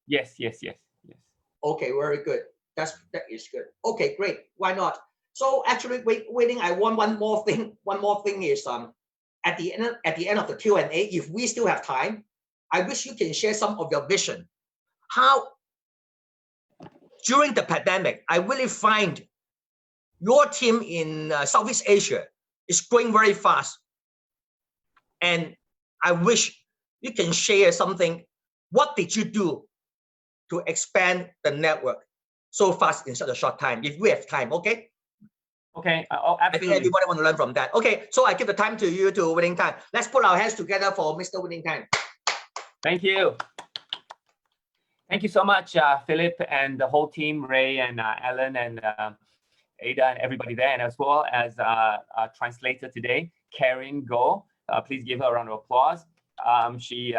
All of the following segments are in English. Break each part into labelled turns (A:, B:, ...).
A: Yes, yes, yes, yes.
B: Okay, very good. That is good. Okay, great. Why not? So actually, waiting. I want one more thing. One more thing is at the end of the Q&A, if we still have time, I wish you can share some of your vision. How during the pandemic, I really find your team in Southeast Asia is growing very fast, and I wish you can share something. What did you do to expand the network so fast in such a short time? If we have time, okay?
A: Okay. Oh, absolutely.
B: I think everybody want to learn from that. Okay, so I give the time to you to Winning Time. Let's put our hands together for Mr. Winning Time.
A: Thank you. Thank you so much, Philip and the whole team, Ray and Alan and Ada and everybody there, and as well as our translator today, Karen Go. Please give her a round of applause. She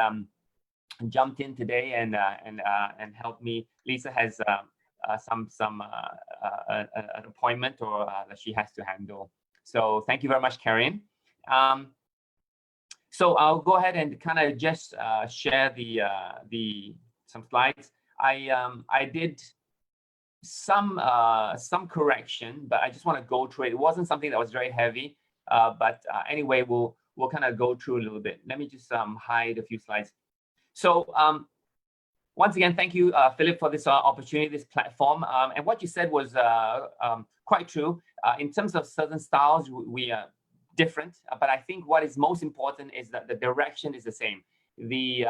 A: jumped in today and helped me. Lisa has an appointment or that she has to handle. So thank you very much, Karen. So I'll go ahead and kind of just share some slides. I did some correction, but I just want to go through it. It wasn't something that was very heavy, but anyway, we'll kind of go through a little bit. Let me just hide a few slides. So once again, thank you, Philip, for this opportunity, this platform. And what you said was quite true. In terms of certain styles, we are different, but I think what is most important is that the direction is the same. The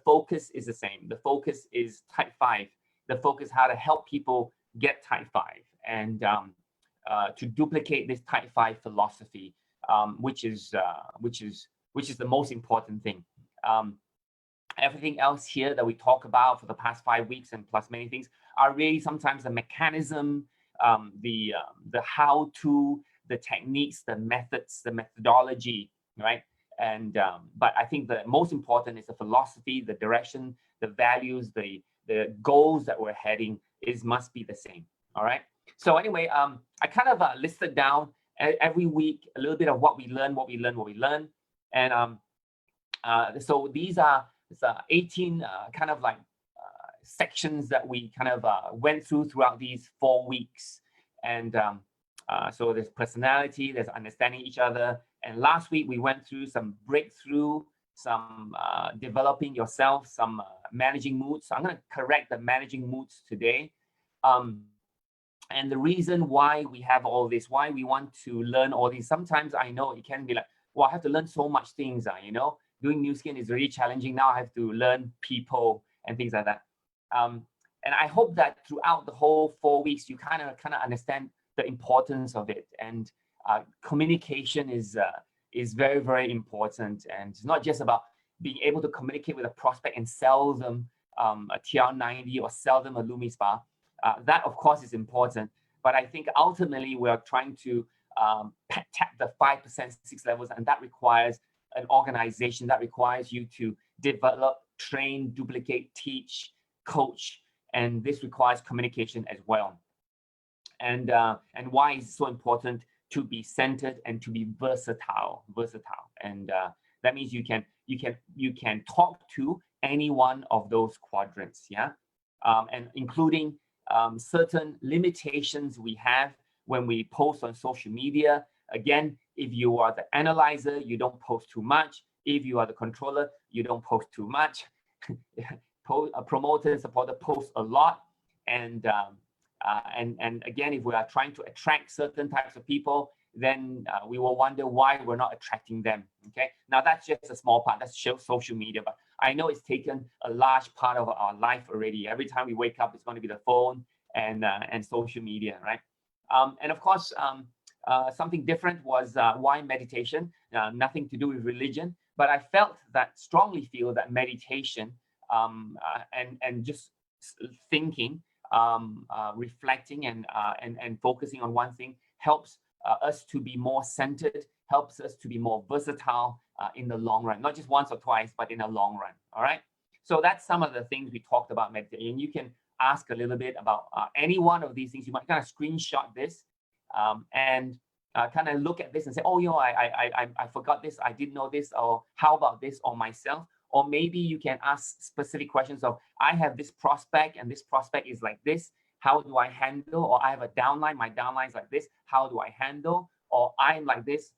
A: focus is the same. The focus is Type 5. The focus how to help people get Type 5 and to duplicate this Type 5 philosophy, which is the most important thing. Everything else here that we talk about for the past 5 weeks and plus many things are really sometimes the mechanism, the how-to, the techniques, the methods, the methodology, right? And but I think the most important is the philosophy, the direction, the values, the goals that we're heading must be the same. All right. So anyway, I kind of listed down every week a little bit of what we learn, and so these are 18 kind of like sections that we kind of went throughout these 4 weeks, and so there's personality, there's understanding each other. And last week we went through some breakthrough, some developing yourself, some managing moods. So I'm going to correct the managing moods today. And the reason why we have all this, why we want to learn all these, sometimes I know it can be like, well, I have to learn so much things, you know, doing Nu Skin is really challenging. Now I have to learn people and things like that. And I hope that throughout the whole 4 weeks, you kind of understand the importance of it. And communication is very, very important. And it's not just about being able to communicate with a prospect and sell them a TR90 or sell them a LumiSpa. That, of course, is important. But I think ultimately we are trying to tap the 5%, 6 levels, and that requires an organization, that requires you to develop, train, duplicate, teach, coach, and this requires communication as well. And why is it so important to be centered and to be versatile? And that means you can talk to any one of those quadrants, yeah, and including certain limitations we have when we post on social media. Again, if you are the analyzer, you don't post too much. If you are the controller, you don't post too much. A promoter and supporter post a lot. And again, if we are trying to attract certain types of people, then we will wonder why we're not attracting them. Okay, now that's just a small part. That's social media, but I know it's taken a large part of our life already. Every time we wake up, it's going to be the phone and social media, right? And of course, something different was why meditation. Nothing to do with religion, but I strongly feel that meditation and just thinking, reflecting and focusing on one thing helps us to be more centered, helps us to be more versatile in the long run, not just once or twice, but in the long run. All right. So that's some of the things we talked about meditation. You can ask a little bit about any one of these things. You might kind of screenshot this and kind of look at this and say, oh, you know, I forgot this, I didn't know this, or how about this, or myself, or maybe you can ask specific questions of, I have this prospect and this prospect is like this, how do I handle? Or I have a downline, my downline is like this, how do I handle? Or I'm like this,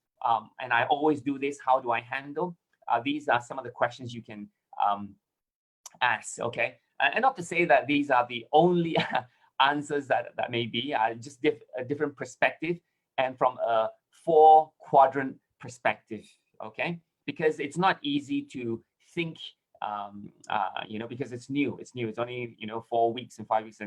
A: and I always do this, how do I handle? These are some of the questions you can ask, okay? And not to say that these are the only answers that may be, just a different perspective and from a 4-quadrant perspective, okay? Because it's not easy to think, because it's new. It's only 4 weeks and 5 weeks,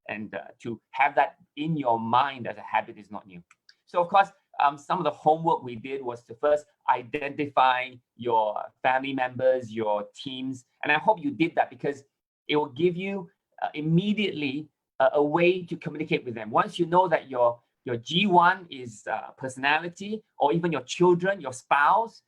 A: and to have that in your mind as a habit is not new. So of course, some of the homework we did was to first identify your family members, your teams, and I hope you did that because it will give you immediately a way to communicate with them. Once you know that your G1 is personality, or even your children, your spouse,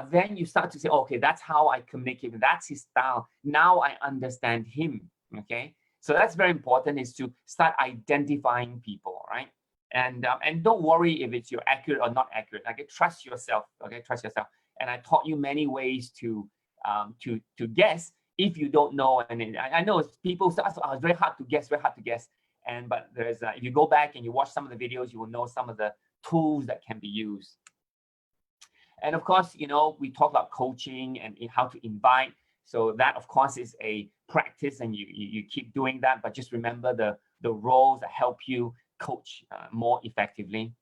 A: then you start to say, okay, that's how I communicate with him. That's his style. Now I understand him, okay? So that's very important, is to start identifying people, right? And don't worry if you're accurate or not accurate. Okay, trust yourself. Okay, trust yourself. And I taught you many ways to guess if you don't know. And I know people say, oh, it's very hard to guess, very hard to guess. But there's if you go back and you watch some of the videos, you will know some of the tools that can be used. And of course, we talk about coaching and how to invite. So that, of course, is a practice, and you keep doing that. But just remember the roles that help you coach more effectively.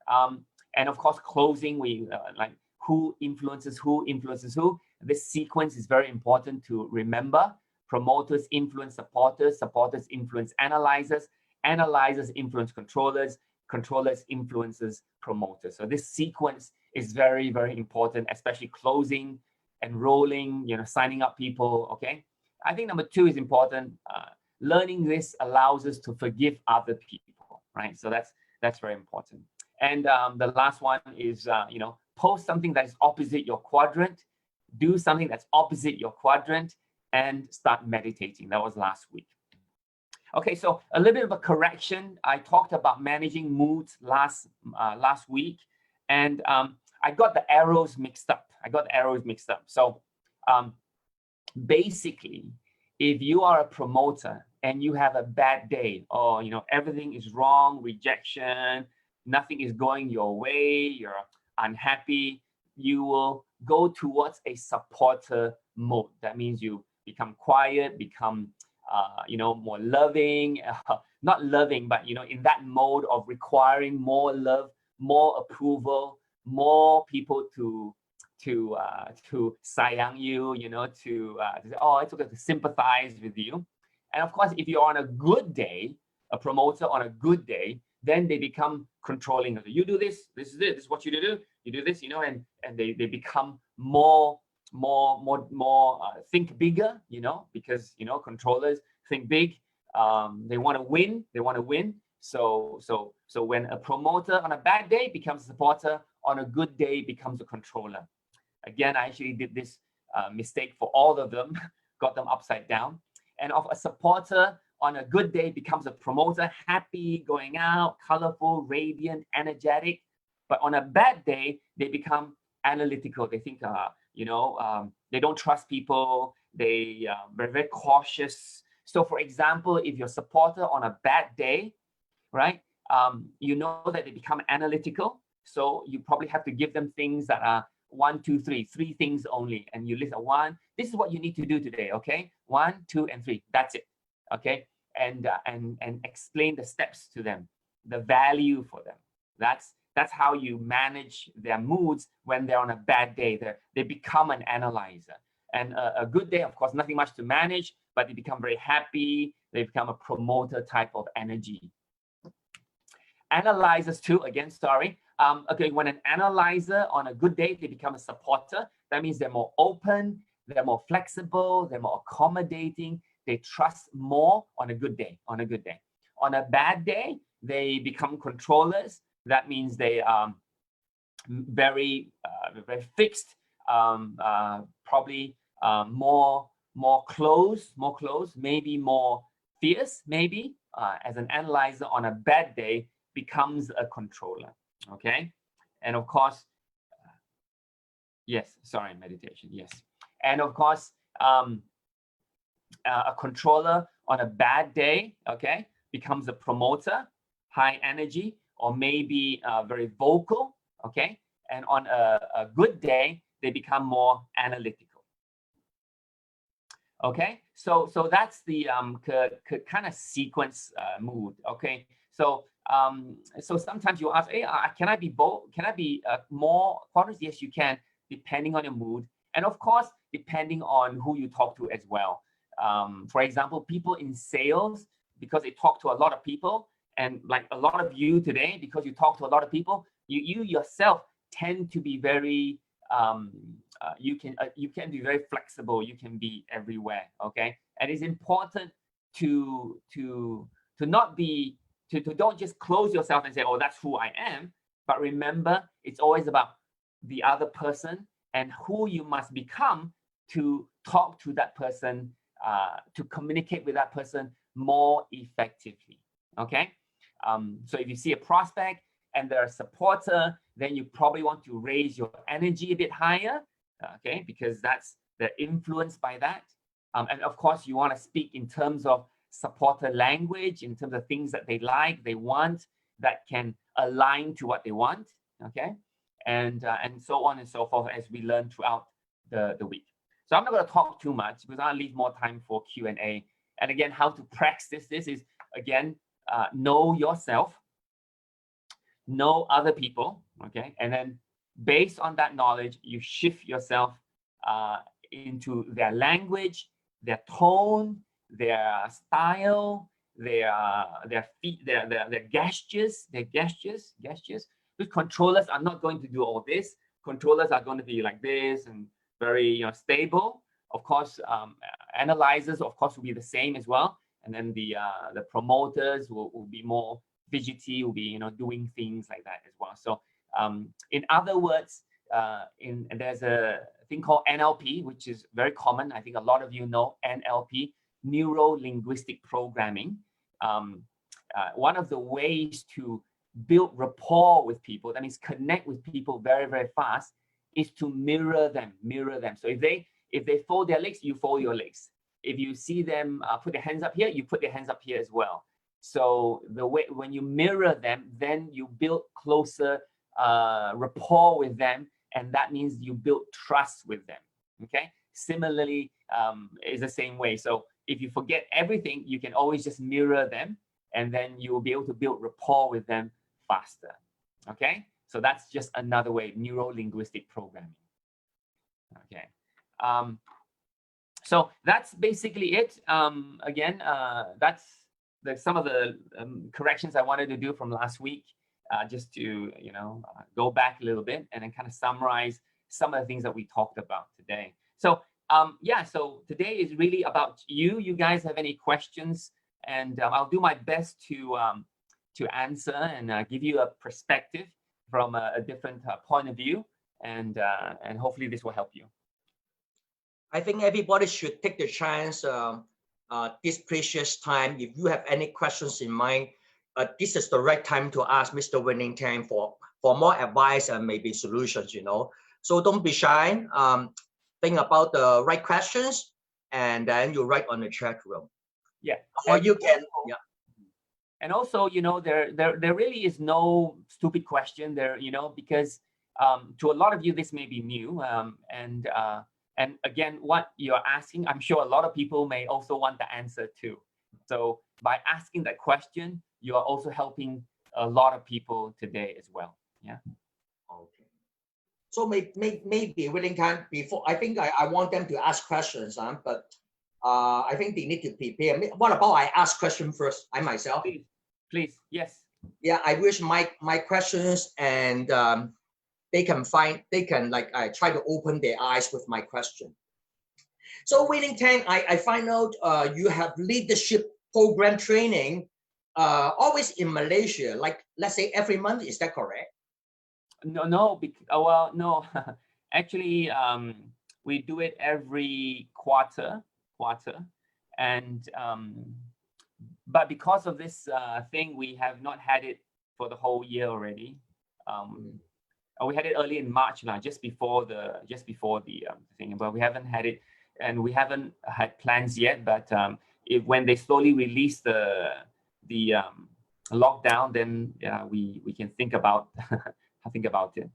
A: And of course, closing, we like who influences who. This sequence is very important to remember. Promoters influence supporters, supporters influence analyzers, analyzers influence controllers, controllers influences promoters. So this sequence is very, very important, especially closing, enrolling, signing up people, okay? I think number 2 is important. Learning this allows us to forgive other people, right? So that's very important. And the last one is, post something that is opposite your quadrant, do something that's opposite your quadrant, and start meditating. That was last week. Okay, so a little bit of a correction. I talked about managing moods last week, and I got the arrows mixed up. So basically, if you are a promoter and you have a bad day, or everything is wrong, rejection, nothing is going your way, you're unhappy, you will go towards a supporter mode. That means you become quiet, become more loving, not loving, but in that mode of requiring more love, more approval, more people to sayang you, to say, oh, it's okay, to sympathize with you. And of course, if you're on a good day, a promoter on a good day, then they become controlling. You do this, this is it, this is what you do, you do this, and they become more think bigger, because controllers think big. They want to win. So when a promoter on a bad day becomes a supporter, on a good day becomes a controller. Again, I actually did this mistake for all of them, got them upside down. And of a supporter on a good day becomes a promoter, happy, going out, colorful, radiant, energetic. But on a bad day, they become analytical. They think, they don't trust people. They're very cautious. So for example, if your supporter on a bad day, right, that they become analytical. So you probably have to give them things that are 1, 2, 3, 3 things only. And you list 1, this is what you need to do today, okay? 1, 2, and 3, that's it, okay? And explain the steps to them, the value for them. That's how you manage their moods when they're on a bad day. They become an analyzer. And a good day, of course, nothing much to manage, but they become very happy. They become a promoter type of energy. Analyzers too, again, sorry. Okay, when an analyzer on a good day, they become a supporter. That means they're more open, they're more flexible, they're more accommodating. They trust more on a good day, On a bad day, they become controllers. That means they are very fixed, probably more close, maybe more fierce, maybe as an analyzer on a bad day becomes a controller, okay? And of course, yes, sorry, meditation, yes. And of course, a controller on a bad day, okay, becomes a promoter, high energy, or maybe very vocal, okay, and on a good day, they become more analytical. Okay, so that's the kind of sequence mood. Okay, so sometimes you ask, hey, can I be bold? Can I be more honest? Yes, you can, depending on your mood, and of course, depending on who you talk to as well. For example, people in sales, because they talk to a lot of people, and like a lot of you today, because you talk to a lot of people, you yourself tend to be very you can be very flexible. You can be everywhere. Okay, and it's important to not be don't just close yourself and say, oh, that's who I am. But remember, it's always about the other person and who you must become to talk to that person, to communicate with that person more effectively. Okay, so if you see a prospect and they're a supporter, then you probably want to raise your energy a bit higher, okay, because they're influenced by that. And of course, you want to speak in terms of supporter language, in terms of things that they like, they want, that can align to what they want, okay, and so on and so forth, as we learn throughout the week. So I'm not going to talk too much because I'll leave more time for Q&A. And again, how to practice this is, again, know yourself, know other people, okay, and then based on that knowledge, you shift yourself into their language, their tone, their style, their feet, their gestures. Because controllers are not going to do all this. Controllers are going to be like this and very stable. Of course, analyzers, of course, will be the same as well. And then the promoters will be more fidgety, will be doing things like that as well. So in other words, there's a thing called NLP, which is very common. I think a lot of you know NLP, neuro-linguistic programming. One of the ways to build rapport with people, that means connect with people very, very fast, is to mirror them. So if they fold their legs, you fold your legs. If you see them put their hands up here, you put their hands up here as well. So the way when you mirror them, then you build closer rapport with them, and that means you build trust with them. Okay. Similarly, is the same way. So if you forget everything, you can always just mirror them, and then you will be able to build rapport with them faster. Okay. So that's just another way, neuro-linguistic programming. Okay. So that's basically it. Again, that's some of the corrections I wanted to do from last week, just to go back a little bit and then kind of summarize some of the things that we talked about today. So yeah, so today is really about you. You guys have any questions, and I'll do my best to answer and give you a perspective from a different point of view, and hopefully this will help you.
B: I think everybody should take the chance this precious time. If you have any questions in mind, this is the right time to ask Mr. Winning Tang for more advice and maybe solutions, So don't be shy. Think about the right questions, and then you write on the chat room.
A: Yeah.
B: Or you can, yeah.
A: And also, there really is no stupid question there, because to a lot of you, this may be new. And again, what you're asking, I'm sure a lot of people may also want the answer too. So by asking that question, you are also helping a lot of people today as well. Yeah.
B: Okay. So maybe Winning Tang, before, I think I want them to ask questions, but I think they need to prepare. What about I ask question first, I myself?
A: Please, yes.
B: Yeah, I wish my questions, and they can like I try to open their eyes with my question. So Winning Tang, I find out you have leadership program training always in Malaysia, like let's say every month. Is that correct?
A: No. Well, no. Actually, we do it every quarter, and but because of this thing, we have not had it for the whole year already. We had it early in March now, just before the thing, but we haven't had it and we haven't had plans yet. But when they slowly release the lockdown, then we can think about it.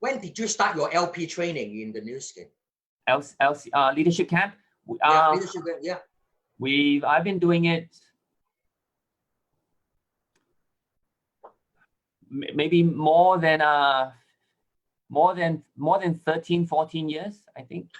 B: When did you start your LP training in the New Skin?
A: Leadership camp.
B: Leadership camp. Yeah.
A: I've been doing it maybe more than 13, 14 years, I think.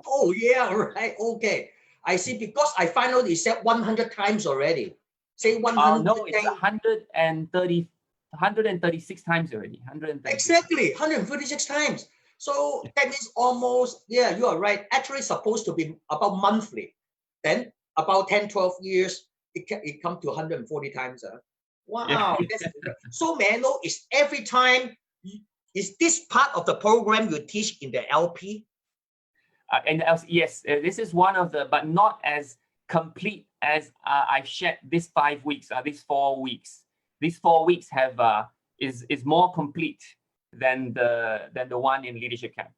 B: Oh yeah, right. Okay. I see, because I find out you said 100 times already. Say 100.
A: No, it's 136 times already. 136.
B: Exactly, 136 times. So that is almost, yeah, you are right. Actually supposed to be about monthly. Then about 10, 12 years, it come to 140 times. Wow.
A: Yeah.
B: So may I know, is every time, is this part of the program you teach in the LP?
A: Yes, this is one of the, but not as complete as I've shared this 5 weeks, these 4 weeks. These 4 weeks have is more complete than the one in leadership camp.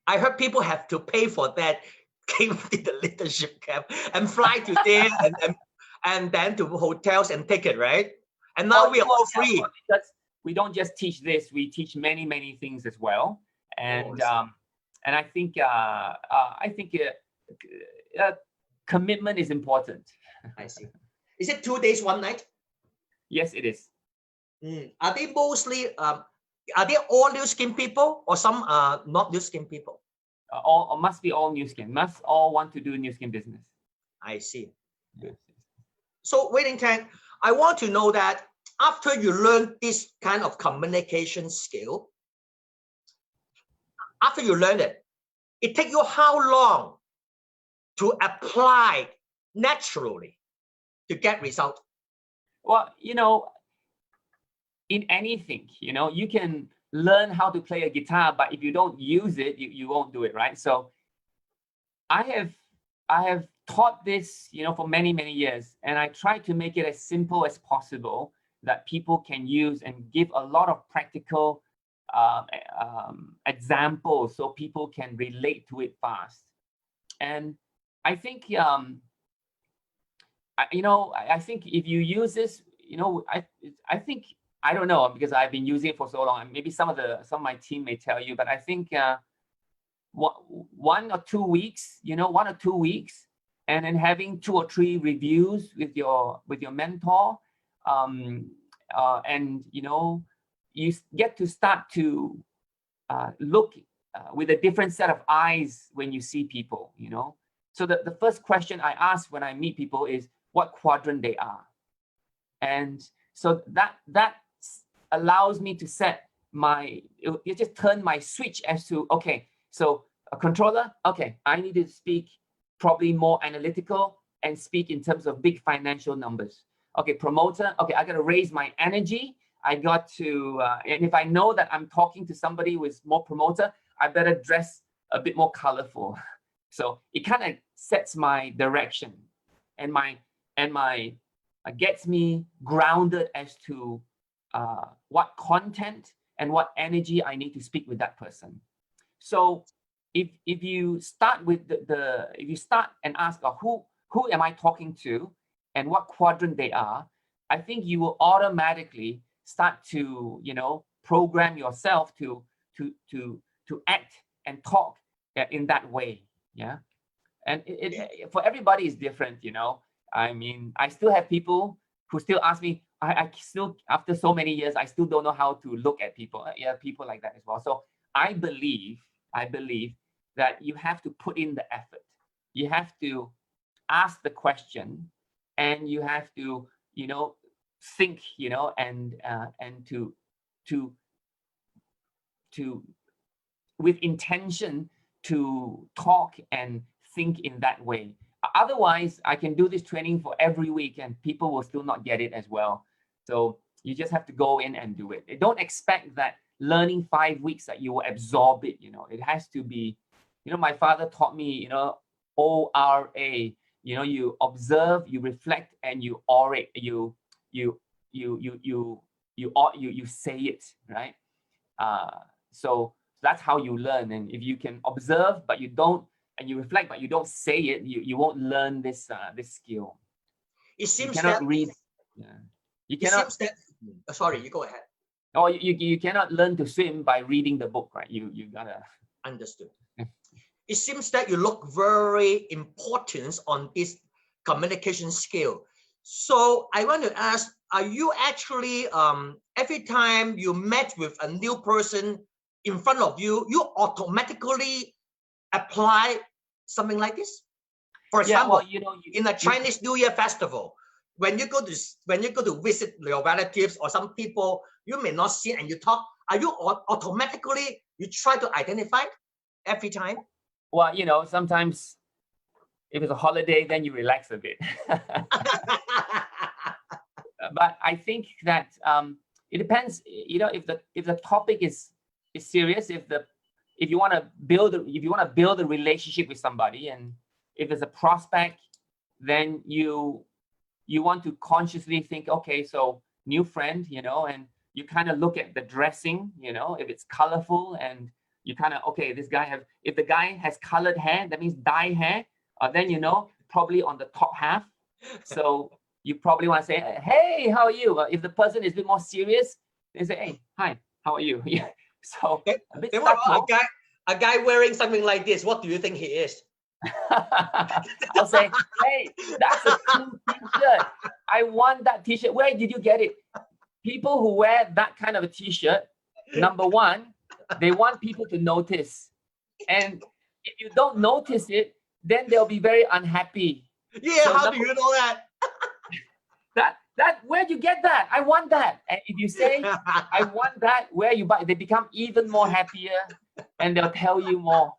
B: I heard people have to pay for that, came to the leadership camp and fly to there and then to hotels and ticket, right? And now we are all free.
A: We don't just teach this; we teach many things as well. And and I think commitment is important.
B: I see. Is it 2 days, 1 night?
A: Yes, it is.
B: Are they mostly are they all New Skin people, or some are not New Skin people?
A: All must be all New Skin. Must all want to do New Skin business.
B: I see.
A: Yes.
B: So Wei Ling Tang, I want to know that after you learn this kind of communication skill, after you learn it, it takes you how long to apply naturally to get result?
A: Well, in anything, you can learn how to play a guitar, but if you don't use it, you won't do it, right? So I have taught this, for many years, and I try to make it as simple as possible that people can use and give a lot of practical examples so people can relate to it fast. And I think, I think if you use this, I think, I don't know, because I've been using it for so long, and maybe some of my team may tell you, but I think 1 or 2 weeks, 1 or 2 weeks, and then having 2 or 3 reviews with your mentor, and you get to start to look with a different set of eyes when you see people. So the first question I ask when I meet people is what quadrant they are, and so that allows me to set you just turn my switch as to, okay, so a controller, okay, I need to speak probably more analytical and speak in terms of big financial numbers. Okay, promoter, okay, I got to raise my energy. I got to, and if I know that I'm talking to somebody who is more promoter, I better dress a bit more colorful. So it kind of sets my direction and gets me grounded as to what content and what energy I need to speak with that person. So if you start with if you start and ask who am I talking to and what quadrant they are, I think you will automatically start to program yourself to act and talk in that way. Yeah. And it for everybody is different. I mean, I still have people who still ask me, I still, after so many years, I still don't know how to look at people. Yeah, people like that as well. So I believe that you have to put in the effort. You have to ask the question, and you have to, think, and to with intention to talk and think in that way. Otherwise, I can do this training for every week and people will still not get it as well. So you just have to go in and do it. Don't expect that learning 5 weeks that you will absorb it. It has to be, my father taught me, ORA. You observe, you reflect, and you orate. You say it, right? So that's how you learn. And if you can observe, but you don't and you reflect, but you don't say it, you won't learn this this skill.
B: It
A: You
B: seems
A: cannot
B: that
A: read. Yeah. You
B: it
A: cannot.
B: seems that sorry, you go ahead.
A: Or you cannot learn to swim by reading the book, right? You gotta.
B: Understood. It seems that you look very important on this communication skill. So I want to ask, are you actually every time you met with a new person in front of you, you automatically apply something like this? For example,
A: Yeah, well,
B: in a Chinese New Year festival, when you go to visit your relatives or some people you may not see and you talk, are you automatically you try to identify every time?
A: Well, sometimes if it's a holiday, then you relax a bit. But I think that it depends. If the topic is serious, if you want to build a relationship with somebody, and if it's a prospect, then you want to consciously think, okay, so new friend, and you kind of look at the dressing, if it's colorful, and you kind of, okay, if the guy has colored hair, that means dye hair, then probably on the top half. So you probably want to say, hey, how are you? If the person is a bit more serious, they say, hey, hi, how are you? Yeah. So a bit
B: then what
A: subtle.
B: about a guy wearing something like this? What do you think he is?
A: I'll say, hey, that's a cool t-shirt. I want that t-shirt. Where did you get it? People who wear that kind of a t-shirt, number one, they want people to notice. And if you don't notice it, then they'll be very unhappy.
B: Yeah,
A: So
B: how do you know that?
A: That where'd you get that? I want that. And if you say, I want that, where you buy, they become even more happier, and they'll tell you more.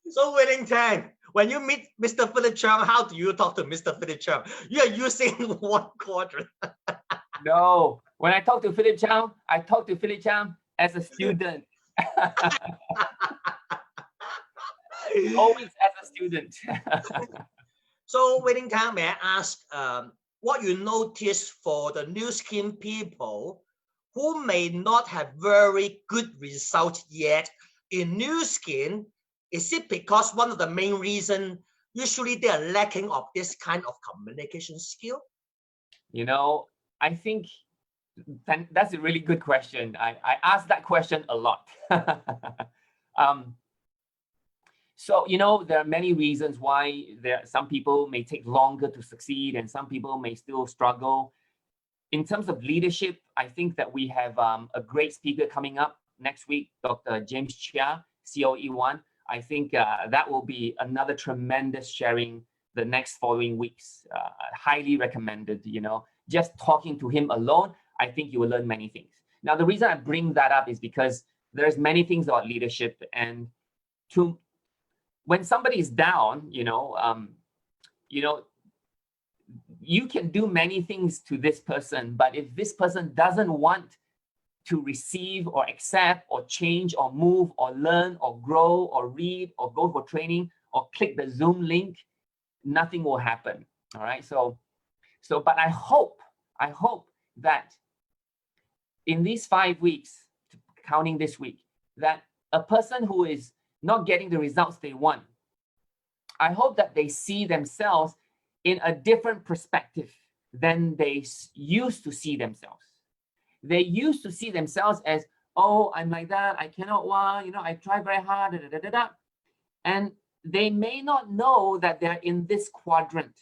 B: So Winning Tang, when you meet Mr. Philip Chang, how do you talk to Mr. Philip Chang? You are using one quadrant.
A: No, when I talk to Philip Chang, I talk to Philip Chang as a student. Always as a student.
B: So Winning Tang, may I ask what you notice for the Nu Skin people who may not have very good results yet in Nu Skin? Is it because one of the main reasons usually they are lacking of this kind of communication skill?
A: I think that's a really good question. I ask that question a lot. So, there are many reasons why some people may take longer to succeed and some people may still struggle. In terms of leadership, I think that we have a great speaker coming up next week, Dr. James Chia, COE1. I think that will be another tremendous sharing the next following weeks. Highly recommended, just talking to him alone, I think you will learn many things. Now, the reason I bring that up is because there's many things about leadership, and when somebody is down, you can do many things to this person, but if this person doesn't want to receive or accept or change or move or learn or grow or read or go for training or click the Zoom link, nothing will happen. All right. But I hope that in these 5 weeks, counting this week, that a person who is not getting the results they want, I hope that they see themselves in a different perspective than they used to see themselves. They used to see themselves as, oh, I'm like that, I cannot, I try very hard, and they may not know that they're in this quadrant.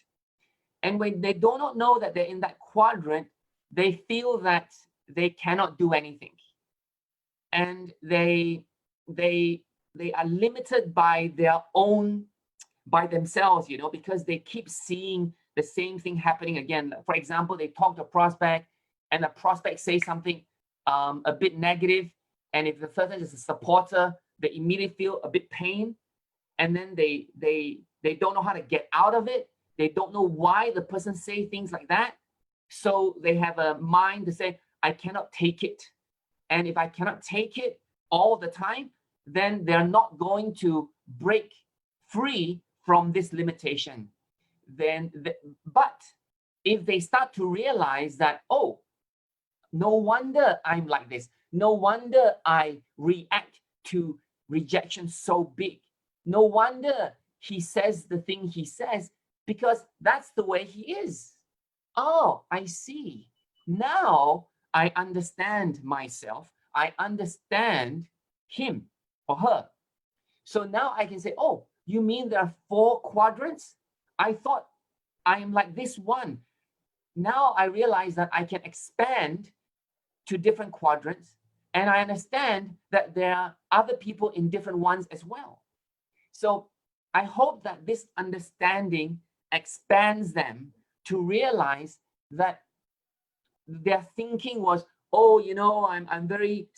A: And when they do not know that they're in that quadrant, they feel that they cannot do anything. And they are limited by themselves, because they keep seeing the same thing happening again. For example, they talk to a prospect and the prospect says something a bit negative. And if the person is a supporter, they immediately feel a bit pain. And then they don't know how to get out of it. They don't know why the person say things like that. So they have a mind to say, I cannot take it. And if I cannot take it all the time, then they're not going to break free from this limitation. But if they start to realize that, oh, no wonder I'm like this. No wonder I react to rejection so big. no wonder he says the thing he says, because that's the way he is. Oh, I see. Now I understand myself. I understand him or her. So now I can say, oh, you mean there are 4 quadrants? I thought I am like this one. Now I realize that I can expand to different quadrants, and I understand that there are other people in different ones as well. So I hope that this understanding expands them to realize that their thinking was, oh, you know, I'm very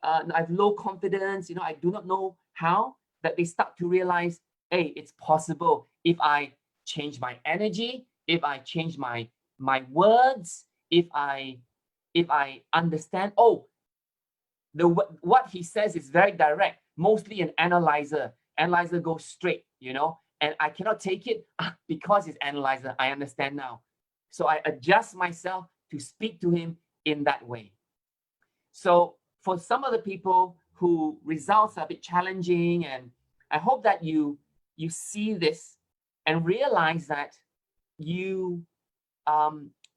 A: I have low confidence, you know, I do not know how, that they start to realize, hey, it's possible if I change my energy, if I change my words, if I understand, oh, what he says is very direct, mostly an analyzer. Analyzer goes straight, you know, and I cannot take it because it's analyzer. I understand now. So I adjust myself to speak to him in that way. So for some of the people who results are a bit challenging, and I hope that you see this and realize that you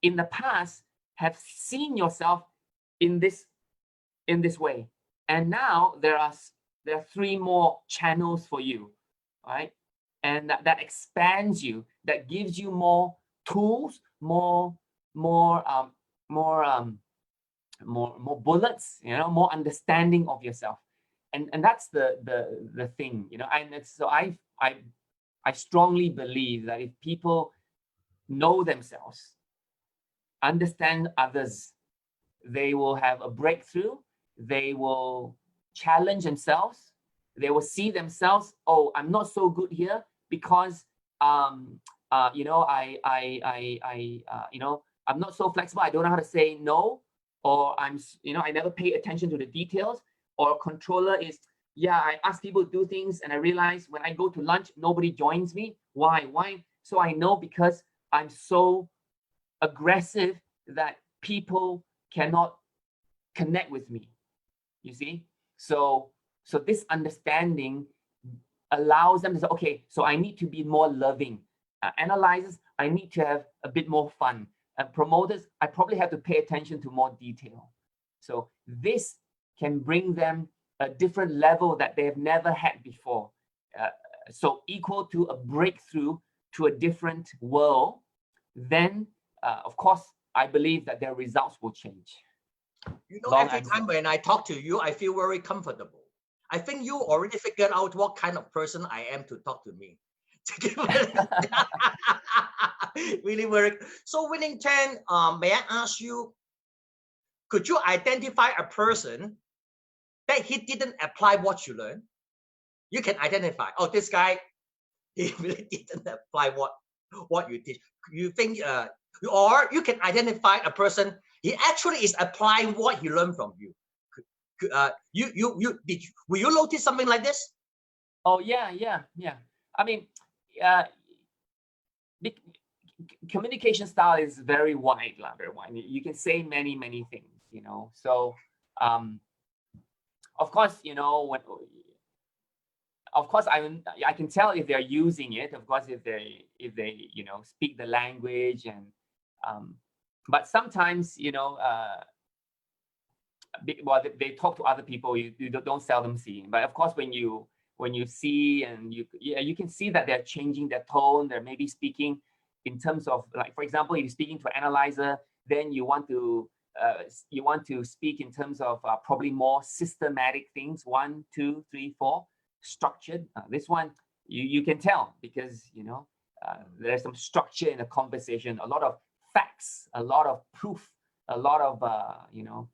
A: in the past have seen yourself in this way, and now there are 3 more channels for you, right? And that expands you, that gives you more tools, more bullets, you know, more understanding of yourself, and that's the thing, you know. And so I strongly believe that if people know themselves, understand others, they will have a breakthrough. They will challenge themselves. They will see themselves, oh, I'm not so good here because you know, you know, I'm not so flexible. I don't know how to say no, or you know, I never pay attention to the details. Or controller is, yeah, I ask people to do things and I realize when I go to lunch, nobody joins me. Why? So I know because I'm so aggressive that people cannot connect with me. You see? So this understanding allows them to say, okay, so I need to be more loving. Analyzers, I need to have a bit more fun. And promoters, I probably have to pay attention to more detail. So this can bring them a different level that they have never had before. So equal to a breakthrough to a different world, then of course, I believe that their results will change.
B: You know, every time when I talk to you, I feel very comfortable. I think you already figured out what kind of person I am to talk to me. Really very. So Wellington, may I ask you, could you identify a person that he didn't apply what you learned? You can identify, oh, this guy, he really didn't apply what you teach. You think, or you can identify a person, he actually is applying what he learned from you. Will you notice something like this?
A: Oh yeah. I mean, communication style is very wide, very wide. You can say many things, you know. So, of course, you know, of course, I can tell if they're using it. Of course, if they you know, speak the language, and but sometimes, you know, well, they talk to other people. You don't seldom see. But of course, when you see, and you can see that they're changing their tone. They're maybe speaking in terms of, like, for example, if you're speaking to an analyzer, then you want to speak in terms of probably more systematic things. 1, 2, 3, 4, structured. This one you can tell, because you know there's some structure in the conversation, a lot of facts, a lot of proof, a lot of you know,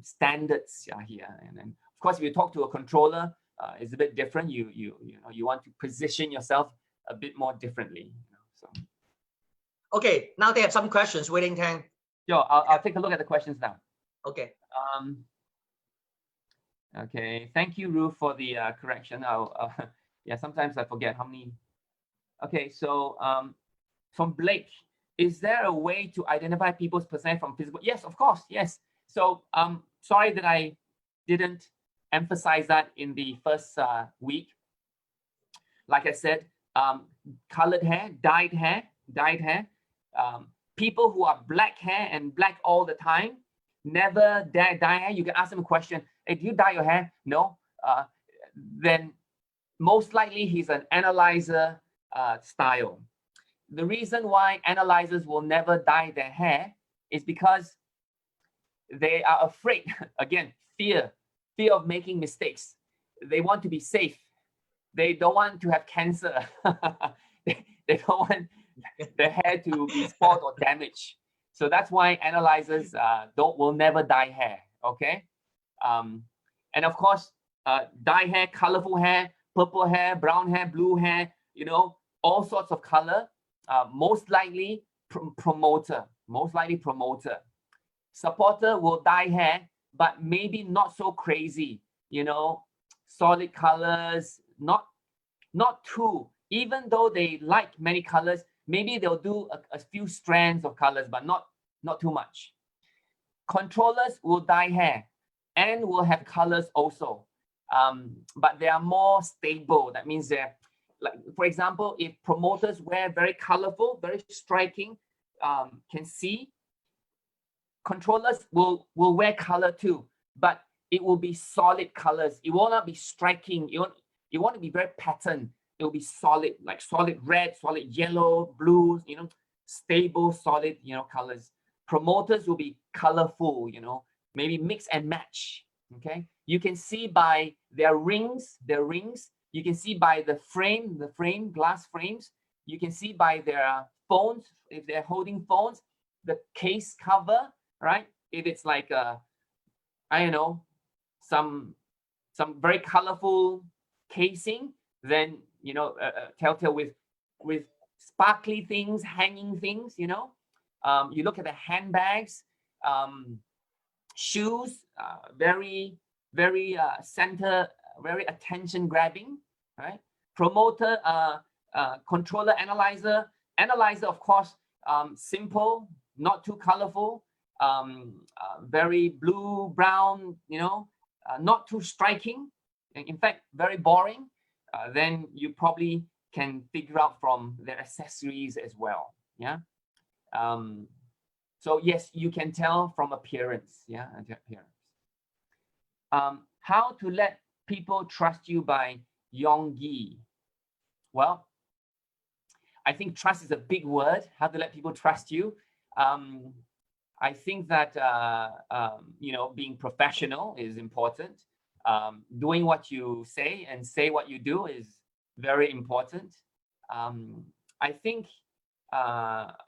A: standards are here. And then of course, if you talk to a controller, it's a bit different. You know, you want to position yourself a bit more differently, you know, so.
B: Okay, now they have some questions. Wellington.
A: Sure, I'll take a look at the questions now.
B: Okay.
A: Okay, thank you, Ruth, for the correction. Yeah, sometimes I forget how many. Okay, so from Blake, is there a way to identify people's percent from physical? Yes, of course, yes. So sorry that I didn't emphasize that in the first week. like I said, colored hair, dyed hair. People who are black hair and black all the time, never dye hair. You can ask them a question, hey, do you dye your hair? No. Then most likely he's an analyzer style. The reason why analyzers will never dye their hair is because they are afraid, again, fear of making mistakes. They want to be safe. They don't want to have cancer. they don't want the hair to be spoiled or damaged. So that's why analyzers will never dye hair. Okay, and of course, dye hair, colorful hair, purple hair, brown hair, blue hair. You know, all sorts of color. Most likely promoter. Most likely promoter. Supporter will dye hair, but maybe not so crazy. You know, solid colors, not too. Even though they like many colors, maybe they'll do a few strands of colors, but not too much. Controllers will dye hair and will have colors also, but they are more stable. That means they're, like, for example, if promoters wear very colorful, very striking, can see, controllers will wear color too, but it will be solid colors. It will not be striking. You want to be very patterned. It will be solid, like solid red, solid yellow, blues, you know, stable, solid, you know, colors. Promoters will be colorful, you know, maybe mix and match. Okay, you can see by their rings. You can see by the frame, glass frames. You can see by their phones, if they're holding phones, the case cover, right? If it's like I don't know, some very colorful casing, then, you know, telltale with sparkly things, hanging things, you know. You look at the handbags, shoes, very center, very attention grabbing, right? Promoter, controller, analyzer, of course, simple, not too colorful, very blue, brown, you know, not too striking. In fact, very boring. Then you probably can figure out from their accessories as well. Yeah. So yes, you can tell from appearance. Yeah, appearance. How to let people trust you by Yonggi. Well, I think trust is a big word. How to let people trust you. I think that you know, being professional is important. Doing what you say and say what you do is very important. I think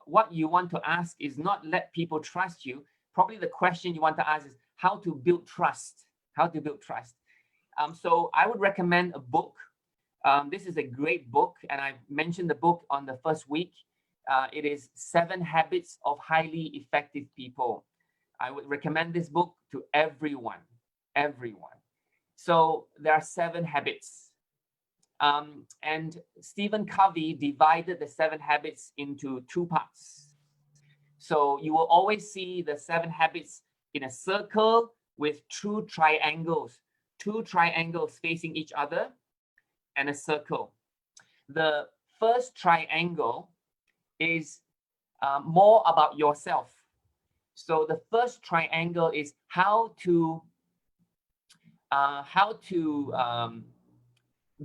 A: what you want to ask is not let people trust you. Probably the question you want to ask is how to build trust. How to build trust. So I would recommend a book. This is a great book, and I mentioned the book on the first week. It is 7 Habits of Highly Effective People. I would recommend this book to everyone. So there are 7 habits. And Stephen Covey divided the 7 habits into 2 parts. So you will always see the 7 habits in a circle with 2 triangles. 2 triangles facing each other and a circle. The first triangle is more about yourself. So the first triangle is how to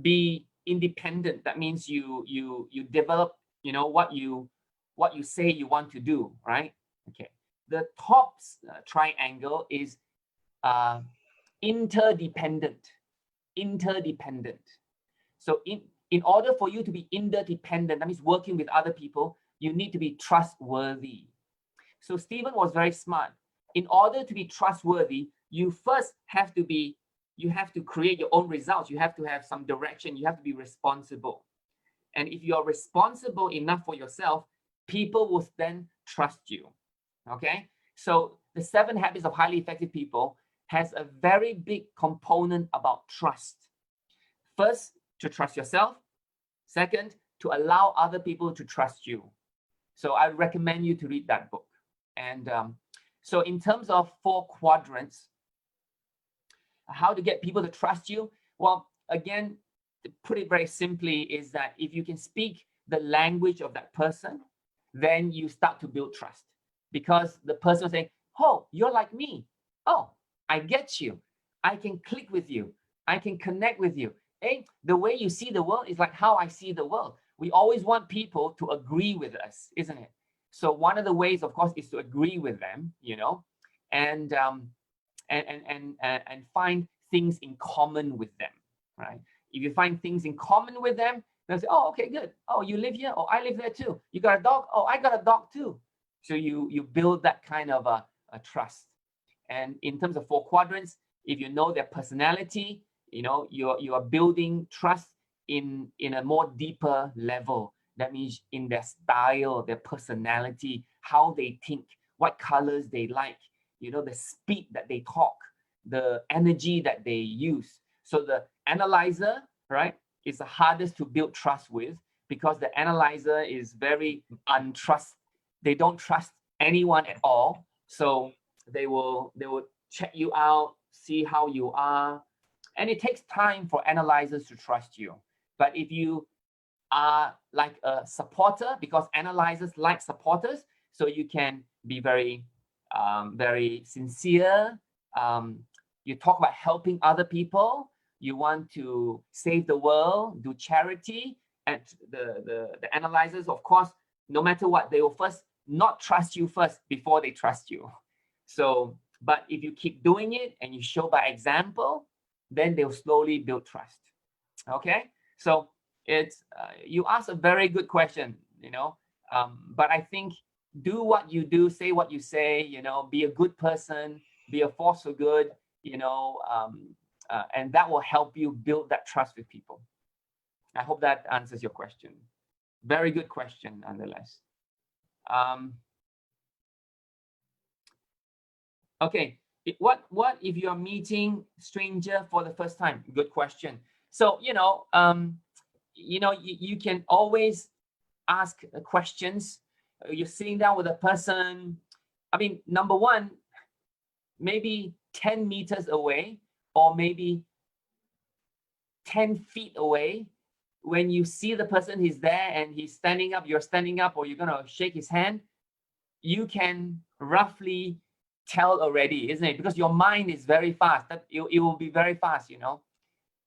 A: be independent. That means you develop, you know, what you say you want to do, right? Okay. The top triangle is interdependent. So in order for you to be interdependent, that means working with other people, you need to be trustworthy. So Stephen was very smart. In order to be trustworthy, you first have to be, you have to create your own results. You have to have some direction. You have to be responsible. And if you're responsible enough for yourself, people will then trust you. Okay? So the 7 Habits of Highly Effective People has a very big component about trust. First, to trust yourself. Second, to allow other people to trust you. So I recommend you to read that book. And so in terms of 4 quadrants, how to get people to trust you? Well, again, to put it very simply, is that if you can speak the language of that person, then you start to build trust, because the person will say, oh, you're like me. Oh, I get you. I can click with you. I can connect with you. Hey, the way you see the world is like how I see the world. We always want people to agree with us, isn't it? So one of the ways, of course, is to agree with them, you know, and find things in common with them, right? If you find things in common with them, they'll say, oh, okay, good. Oh, you live here? Oh, I live there too. You got a dog? Oh, I got a dog too. So you build that kind of a trust. And in terms of 4 quadrants, if you know their personality, you know, you are building trust in a more deeper level. That means in their style, their personality, how they think, what colors they like, you know, the speed that they talk, the energy that they use. So the analyzer, right, is the hardest to build trust with, because the analyzer is very untrust. They don't trust anyone at all. So they will check you out, see how you are. And it takes time for analyzers to trust you. But if you are like a supporter, because analyzers like supporters, so you can be very, very sincere. You talk about helping other people. You want to save the world, do charity. And the analyzers, of course, no matter what, they will first not trust you first before they trust you. So, but if you keep doing it and you show by example, then they'll slowly build trust. Okay, so it's you ask a very good question, you know, but I think do what you do, say what you say, you know, be a good person, be a force for good, you know, and that will help you build that trust with people. I hope that answers your question. Very good question, nonetheless. Okay, what if you are meeting stranger for the first time? Good question. So you know, you can always ask questions. You're sitting down with a person. I mean, number one, maybe 10 meters away, or maybe 10 feet away. When you see the person, he's there and he's standing up, you're standing up, or you're gonna shake his hand, you can roughly tell already, isn't it? Because your mind is very fast. That it will be very fast, you know.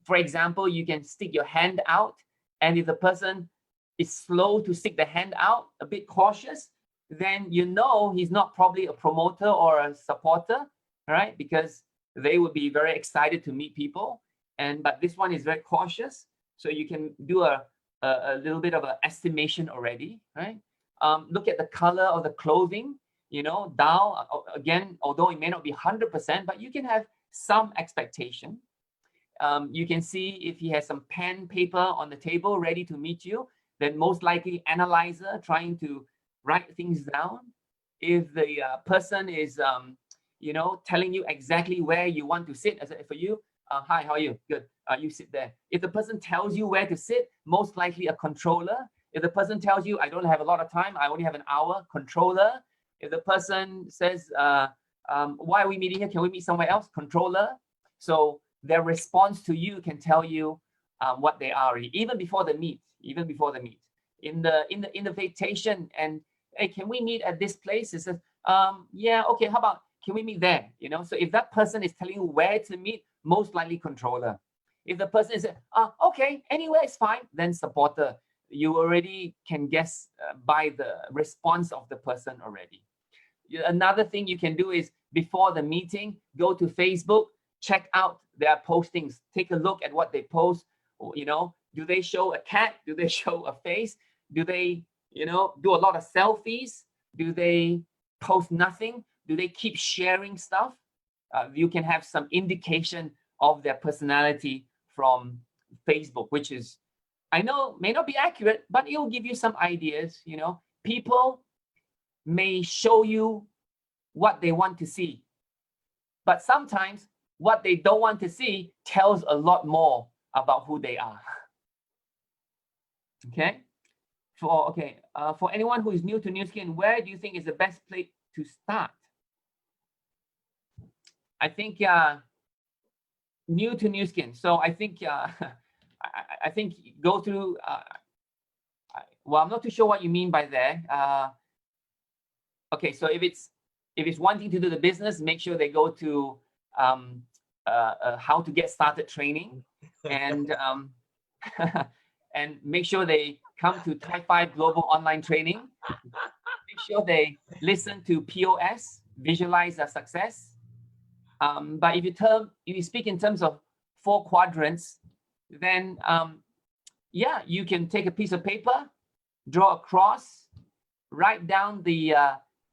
A: For example, you can stick your hand out, and if the person is slow to stick the hand out, a bit cautious, then you know he's not probably a promoter or a supporter, right? Because they would be very excited to meet people, but this one is very cautious. So you can do a little bit of an estimation already, right? Look at the color of the clothing, you know, down again, although it may not be 100%, but you can have some expectation. You can see if he has some pen, paper on the table ready to meet you, then most likely analyzer trying to write things down. If the person is, you know, telling you exactly where you want to sit, as for you, hi, how are you? Good. You sit there. If the person tells you where to sit, most likely a controller. If the person tells you, I don't have a lot of time, I only have an hour, controller. If the person says, why are we meeting here? Can we meet somewhere else? Controller. So their response to you can tell you what they are, even before the meet. Even before the meet, in the invitation, and hey, can we meet at this place? It says, yeah, okay. How about can we meet there? You know. So if that person is telling you where to meet, most likely controller. If the person is, okay, anywhere is fine, then supporter. You already can guess by the response of the person already. Another thing you can do is before the meeting, go to Facebook, check out their postings, take a look at what they post. You know, do they show a cat? Do they show a face? Do they, you know, do a lot of selfies? Do they post nothing? Do they keep sharing stuff? You can have some indication of their personality from Facebook, which is, I know, may not be accurate, but it will give you some ideas. You know, people may show you what they want to see, but sometimes what they don't want to see tells a lot more about who they are. Okay. For anyone who is new to Nu Skin, where do you think is the best place to start? I think new to Nu Skin. So I think I think go through, well, I'm not too sure what you mean by there. Okay, so if it's wanting to do the business, make sure they go to how to get started training, and and make sure they come to Type 5 Global Online Training. Make sure they listen to POS, Visualize Their Success. But if you speak in terms of 4 quadrants, then yeah, you can take a piece of paper, draw a cross, write down the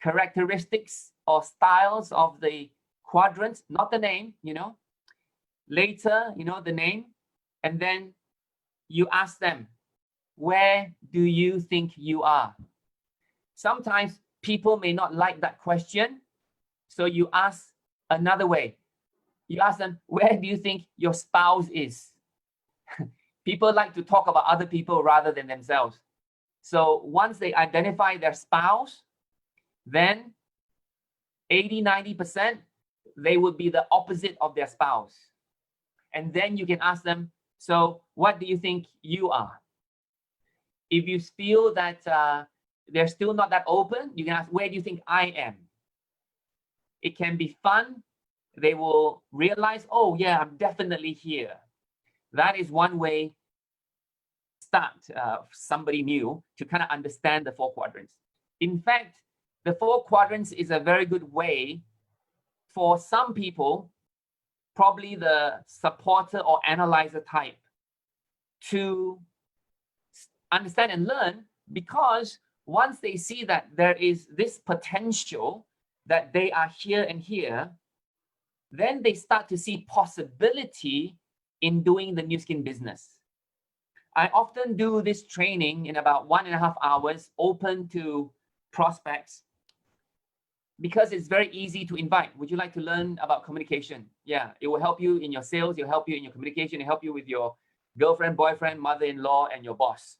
A: characteristics or styles of the quadrants, not the name, later, the name, and then you ask them, where do you think you are? Sometimes people may not like that question, so you ask another way. You ask them, where do you think your spouse is? People like to talk about other people rather than themselves. So once they identify their spouse, then 80–90%, they would be the opposite of their spouse. And then you can ask them, so what do you think you are? If you feel that they're still not that open, you can ask, where do you think I am? It can be fun. They will realize, oh yeah, I'm definitely here. That is one way start somebody new to kind of understand the 4 quadrants. In fact, the 4 quadrants is a very good way for some people, probably the supporter or analyzer type, to understand and learn, because once they see that there is this potential, that they are here and here, then they start to see possibility in doing the Nu Skin business. I often do this training in about 1.5 hours, open to prospects, because it's very easy to invite. Would you like to learn about communication? Yeah, it will help you in your sales, it'll help you in your communication, it'll help you with your girlfriend, boyfriend, mother-in-law, and your boss.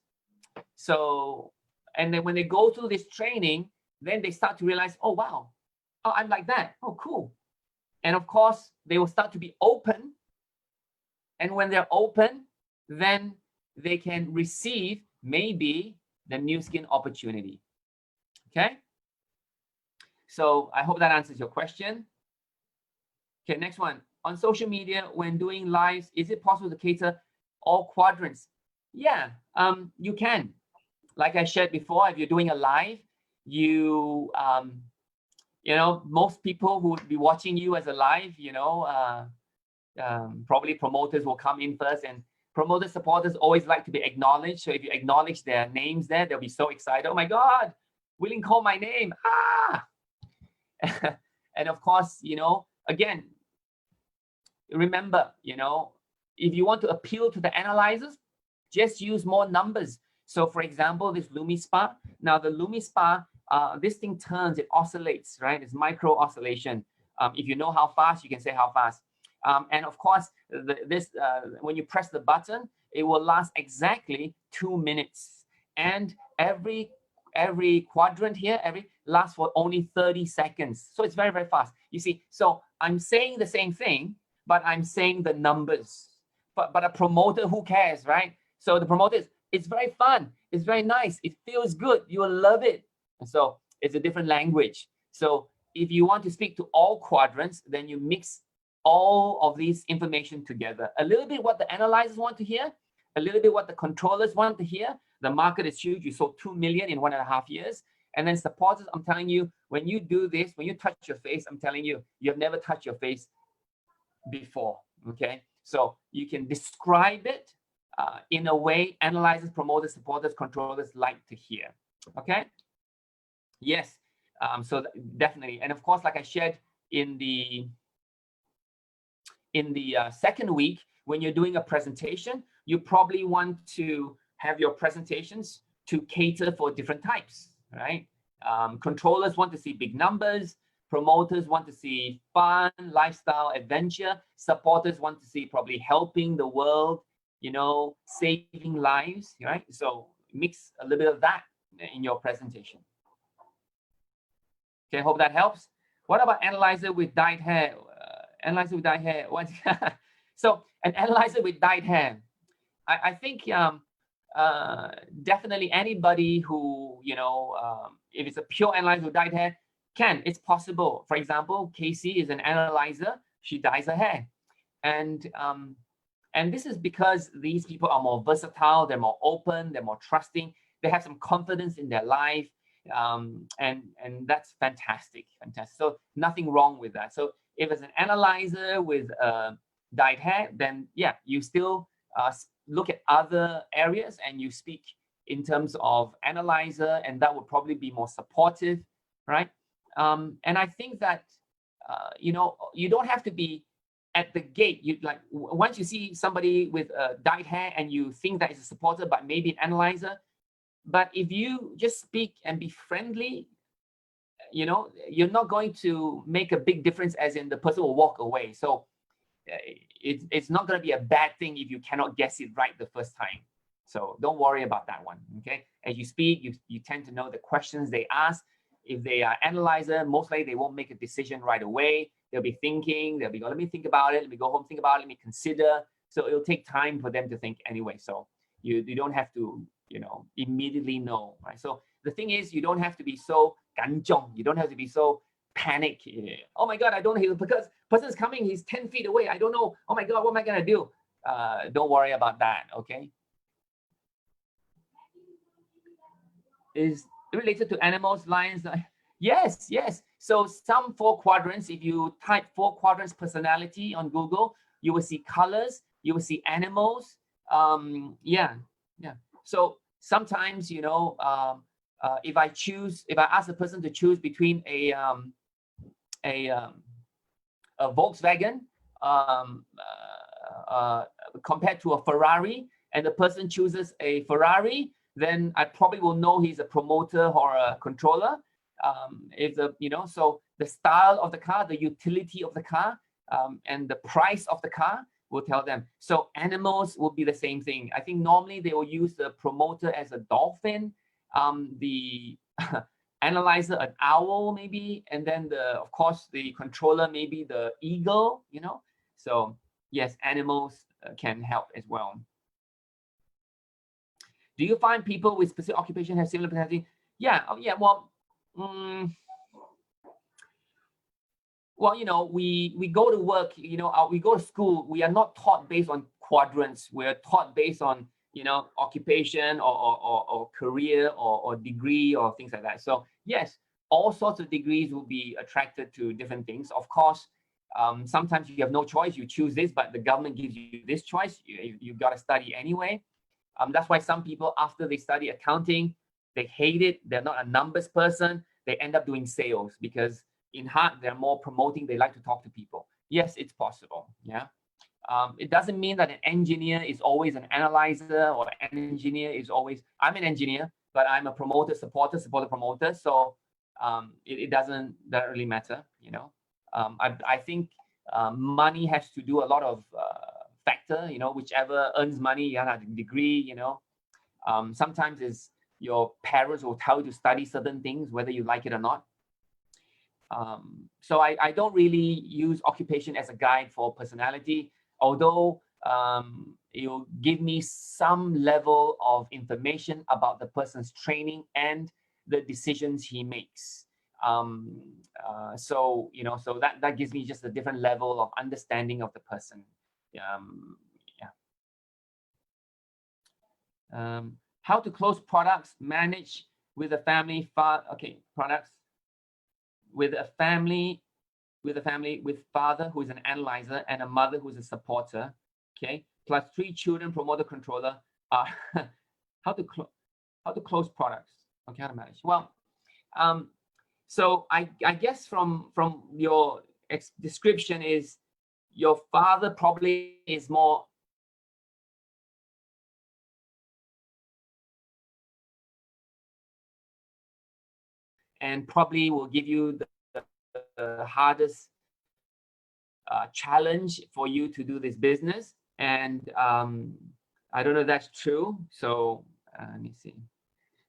A: So, and then when they go through this training, then they start to realize, oh, wow, oh, I'm like that. Oh, cool. And of course, they will start to be open. And when they're open, then they can receive maybe the Nu Skin opportunity. Okay. So I hope that answers your question. Okay, next one. On social media, when doing lives, is it possible to cater all quadrants? Yeah, you can. Like I shared before, if you're doing a live, you most people who would be watching you as a live, probably promoters will come in first, and promoters, supporters always like to be acknowledged. So if you acknowledge their names there, they'll be so excited. Oh my God, Willing called my name. Ah! And of course, again, remember, if you want to appeal to the analyzers, just use more numbers. So for example, this LumiSpa. Now the LumiSpa, this thing turns, it oscillates, right? It's micro oscillation. If you know how fast, you can say how fast. And of course, when you press the button, it will last exactly 2 minutes. And every quadrant here, lasts for only 30 seconds. So it's very, very fast. You see, so I'm saying the same thing, but I'm saying the numbers. But a promoter, who cares, right? So the promoter it's very fun. It's very nice. It feels good. You will love it. And so it's a different language. So if you want to speak to all quadrants, then you mix all of these information together. A little bit what the analyzers want to hear, a little bit what the controllers want to hear. The market is huge. You sold 2 million in 1.5 years. And then supporters, I'm telling you, when you do this, when you touch your face, I'm telling you, you have never touched your face before, okay? So you can describe it in a way analyzers, promoters, supporters, controllers like to hear, okay? Yes, so definitely. And of course, like I shared in the second week, when you're doing a presentation, you probably want to have your presentations to cater for different types, right? Controllers want to see big numbers. Promoters want to see fun, lifestyle, adventure. Supporters want to see probably helping the world, saving lives, right? So mix a little bit of that in your presentation. Okay, hope that helps. What about analyzer with dyed hair? Analyzer with dyed hair. What? So an analyzer with dyed hair. I think definitely anybody who, you know, if it's a pure analyzer who dyed hair, it's possible. For example, Casey is an analyzer. She dyes her hair. And this is because these people are more versatile, they're more open, they're more trusting, they have some confidence in their life. And that's fantastic. So nothing wrong with that. So if it's an analyzer with dyed hair, then yeah, you still look at other areas and you speak in terms of analyzer, and that would probably be more supportive, right? And I think that you know, you don't have to be at the gate. You like once you see somebody with dyed hair and you think that is a supporter, but maybe an analyzer. But if you just speak and be friendly, you know, you're not going to make a big difference, as in the person will walk away. So it's not going to be a bad thing if you cannot guess it right the first time. So don't worry about that one. Okay, as you speak, you tend to know the questions they ask. If they are analyzer, most likely they won't make a decision right away. They'll be thinking, they'll be going, let me think about it, let me go home, think about it, let me consider. So it'll take time for them to think anyway. So you don't have to, you know, immediately know, right? So the thing is, you don't have to be so ganzhong. You don't have to be so panic. Oh my God, I don't know, because person's coming, he's 10 feet away. I don't know. Oh my God, what am I gonna do? Don't worry about that, okay? Is related to animals, lions? Yes, yes. So some 4 quadrants, if you type 4 quadrants personality on Google, you will see colors, you will see animals. Yeah. So sometimes, you know, if I ask a person to choose between a Volkswagen compared to a Ferrari, and the person chooses a Ferrari, then I probably will know he's a promoter or a controller. If the, you know, so the style of the car, the utility of the car, and the price of the car will tell them. So animals will be the same thing. I think normally they will use the promoter as a dolphin, the analyzer an owl maybe, and then of course the controller maybe the eagle, you know. So yes, animals can help as well. Do you find people with specific occupation have similar personality? Yeah, yeah. Well, you know, we go to work, you know, we go to school. We are not taught based on quadrants. We're taught based on, you know, occupation or career or degree or things like that. So yes, all sorts of degrees will be attracted to different things. Of course, sometimes you have no choice. You choose this, but the government gives you this choice. You've got to study anyway. That's why some people, after they study accounting, they hate it. They're not a numbers person. They end up doing sales because in heart, they're more promoting. They like to talk to people. Yes, it's possible. Yeah. It doesn't mean that an engineer is always an analyzer, or an engineer is always, I'm an engineer, but I'm a promoter, supporter, promoter. So it doesn't really matter, you know. I think money has to do a lot of factor, you know, whichever earns money, you have a degree, you know. Sometimes is your parents will tell you to study certain things, whether you like it or not. So I don't really use occupation as a guide for personality, although it will give me some level of information about the person's training and the decisions he makes. So, you know, so that gives me just a different level of understanding of the person. How to close products, manage with a family, products with a family, with father who is an analyzer and a mother who is a supporter, okay, plus 3 children, promoter, controller. How to close products, okay, how to manage. Well, so I guess from your description is your father probably is more and probably will give you the hardest challenge for you to do this business. And I don't know if that's true. So let me see.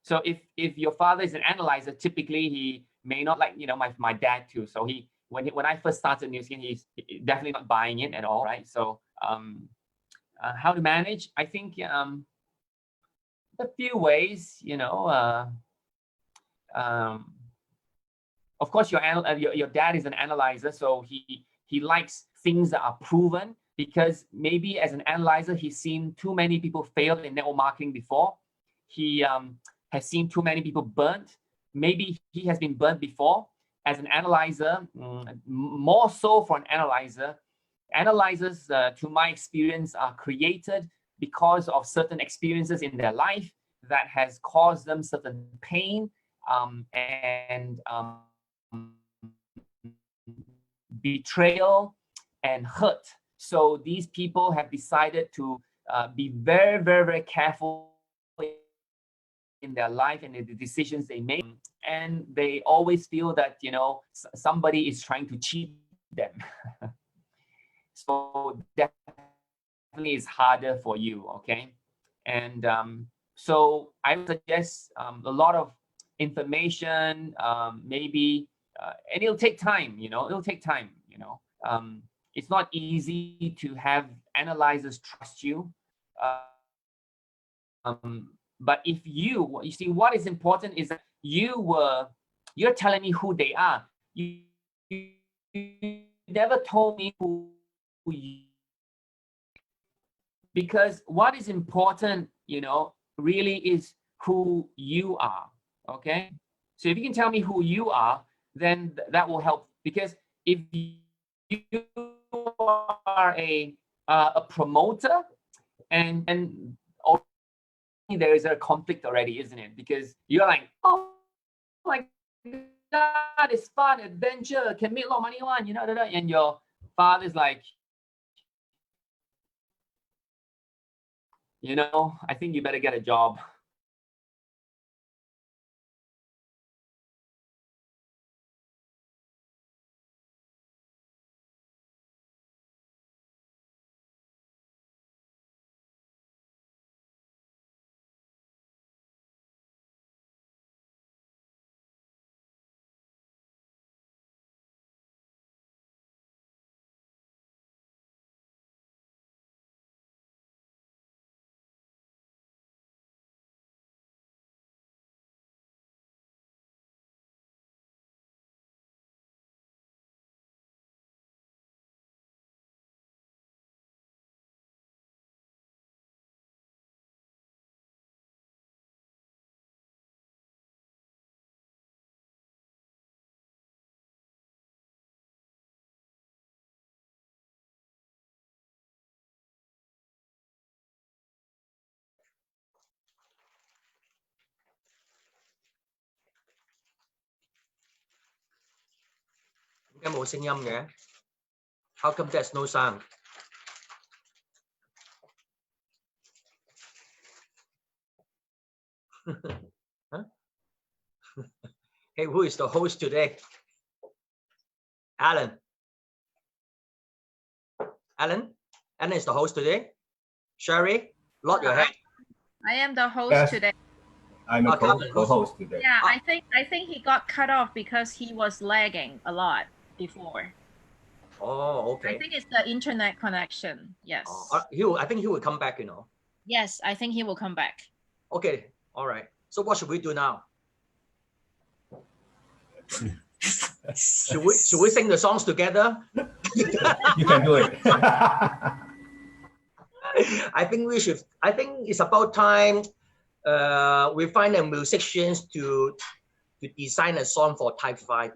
A: So if your father is an analyzer, typically he may not like, you know, my dad too. So when I first started Nu Skin, he's definitely not buying it at all, right? So how to manage. I think a few ways, of course, your dad is an analyzer, so he likes things that are proven, because maybe as an analyzer, he's seen too many people fail in network marketing before. He has seen too many people burnt. Maybe he has been burnt before. As an analyzer, more so for an analyzer, analyzers, to my experience, are created because of certain experiences in their life that has caused them certain pain and betrayal and hurt. So these people have decided to be very, very, very careful in their life and in the decisions they make. And they always feel that, somebody is trying to cheat them. So definitely it's harder for you, okay? And so I would suggest a lot of information, maybe, and it'll take time, it'll take time, it's not easy to have analyzers trust you. But if you see, what is important is that you're telling me who they are. You never told me who you, because what is important, really is who you are. Okay. So if you can tell me who you are, then that will help. Because if you are a promoter, and there is a conflict already, isn't it? Because you're like, oh my God, it's fun, adventure, can make a lot of money one, and your father's like, I think you better get a job.
B: How come there's no sound? Huh? Hey, who is the host today? Alan. Alan is the host today. Sherry, nod your head.
C: I am the host
D: Yes.
C: today.
D: I'm a co-host today.
C: Yeah, I think he got cut off because he was lagging a lot before.
B: Oh, okay.
C: I think it's the internet connection. Yes.
B: I think he will come back,
C: Yes, I think he will come back.
B: Okay, all right. So what should we do now? Should we sing the songs together?
D: You can do it.
B: I think it's about time we find a musicians to design a song for Type 5.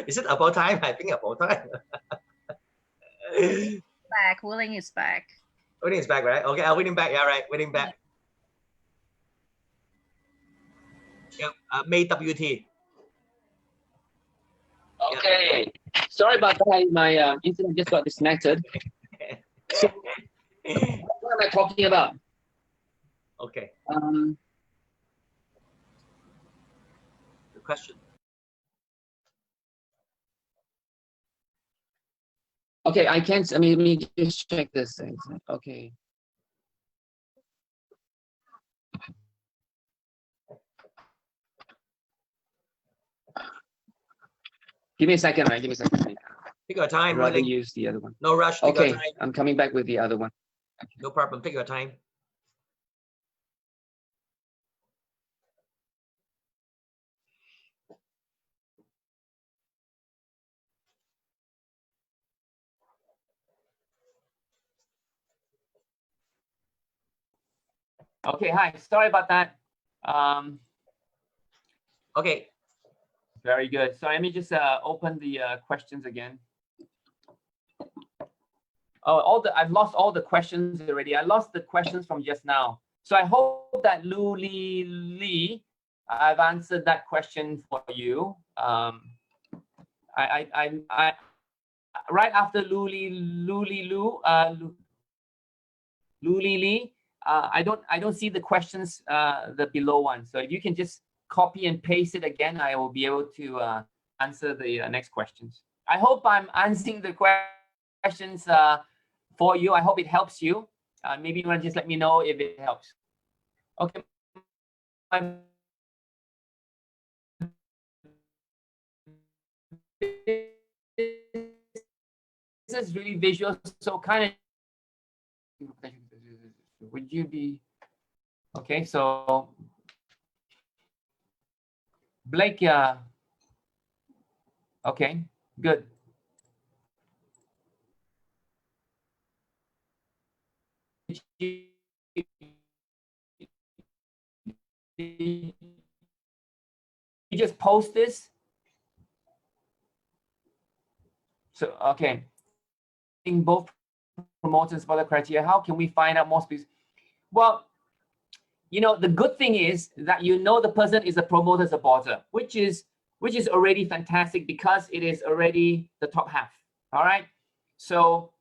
B: Is it about time? I think about time.
C: Back. Willing is back.
B: Winning is back, right? Okay, winning back. Yeah, right. Winning back. Yeah, May WT.
A: Okay. Sorry about that. My internet just got disconnected. So, what am I talking about?
B: Okay. The question.
A: Okay, I can't. Let me just check this. Okay. Give me a second, right? Give me a second.
B: Take your time,
E: I'd rather
B: really.
E: use the other one.
B: No rush. Take
E: Okay,
B: your time.
E: I'm coming back with the other one.
B: No problem. Take your time.
A: Okay, hi. Sorry about that.
B: Okay.
A: Very good. So let me just open the questions again. Oh, I've lost all the questions already. I lost the questions from just now. So I hope that Lu Li, I've answered that question for you. I right after Lu Li, I don't see the questions, the below one. So if you can just copy and paste it again, I will be able to answer the next questions. I hope I'm answering the questions for you. I hope it helps you. Maybe you want to just let me know if it helps. Okay. This is really visual, so kind of would you be okay? So Blake, okay, good. You just post this. So okay, in both promoters for the criteria, how can we find out more speaks? Well, you know, the good thing is that you know the person is a promoter supporter, which is already fantastic because it is already the top half. All right. So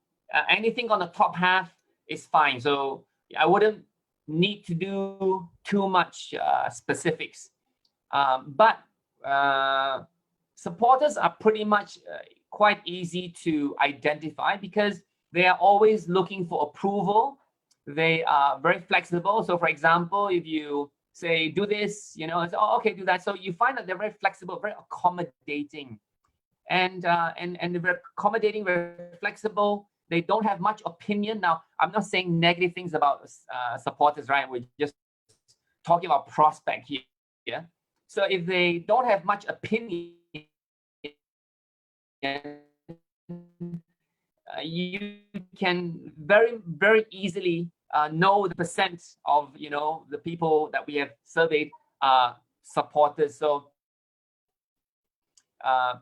A: anything on the top half is fine. So I wouldn't need to do too much specifics. But supporters are pretty much quite easy to identify because they are always looking for approval. They are very flexible. So for example, if you say, do this, you know, it's, oh, okay, do that. So you find that they're very flexible, very accommodating. And they're very accommodating, very flexible. They don't have much opinion. Now, I'm not saying negative things about supporters, right? We're just talking about prospect here. Yeah. So if they don't have much opinion, you can very easily know the percent of, you know, the people that we have surveyed supporters. So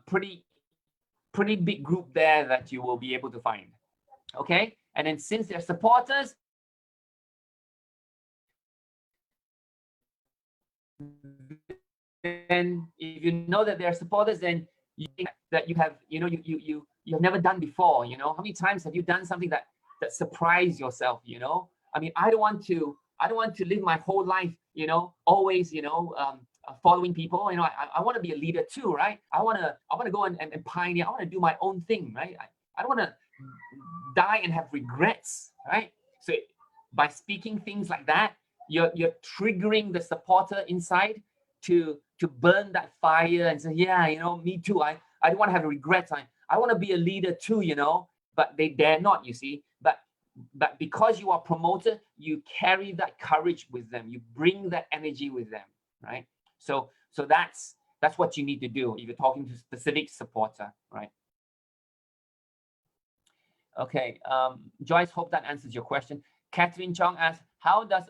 A: pretty big group there that you will be able to find. Okay, and then since they're supporters, then if you know that they're supporters, then you think that you have, you know, you have never done before. You know, how many times have you done something that surprised yourself? You know, I mean, I don't want to live my whole life, you know, always, you know, following people. You know, I want to be a leader too, right? I want to go and pioneer. I want to do my own thing, right? I don't want to die and have regrets, right? So by speaking things like that, you're triggering the supporter inside to burn that fire and say, yeah, you know, me too. I don't want to have regrets. I want to be a leader too, you know, but they dare not, you see. But because you are a promoter, you carry that courage with them. You bring that energy with them, right? So that's what you need to do if you're talking to a specific supporter, right? Okay, Joyce, hope that answers your question. Catherine Chong asks, how does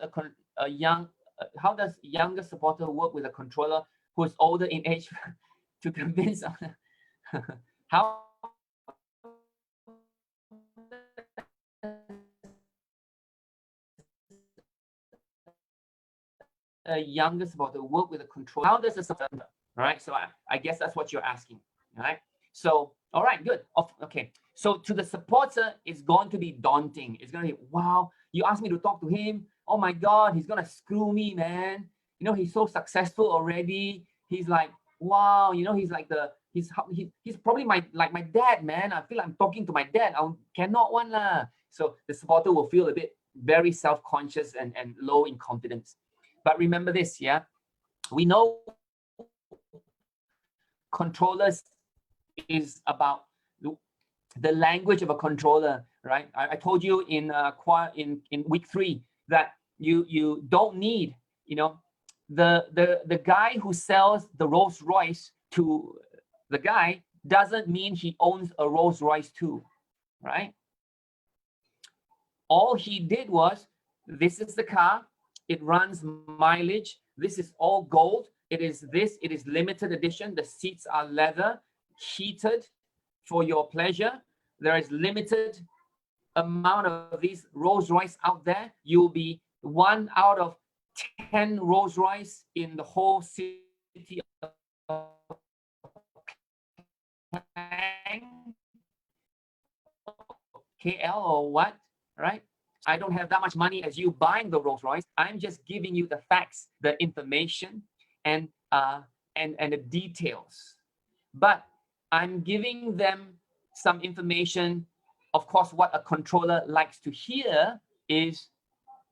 A: younger supporter work with a controller who is older in age to convince how a younger supporter work with a controller? How does a supporter, right? So I guess that's what you're asking, right? So, all right, good. Okay. So to the supporter, it's going to be daunting. It's going to be, wow, you asked me to talk to him. Oh my God, he's going to screw me, man. You know, he's so successful already. He's like, wow, you know, he's like he's probably my dad, man. I feel like I'm talking to my dad. I cannot one lah. So the supporter will feel a bit very self-conscious and low in confidence. But remember this, yeah, we know controllers is about the language of a controller, right? I told you in week 3 that you don't need, you know, the guy who sells the Rolls Royce to the guy doesn't mean he owns a Rolls Royce too, right? All he did was, this is the car, it runs mileage, this is all gold, it is limited edition, the seats are leather, heated for your pleasure. There is limited amount of these Rolls Royce out there. You'll be 1 out of 10 Rolls Royce in the whole city of KL or what, right? I don't have that much money as you buying the Rolls Royce. I'm just giving you the facts, the information, and the details. But I'm giving them some information. Of course, what a controller likes to hear is,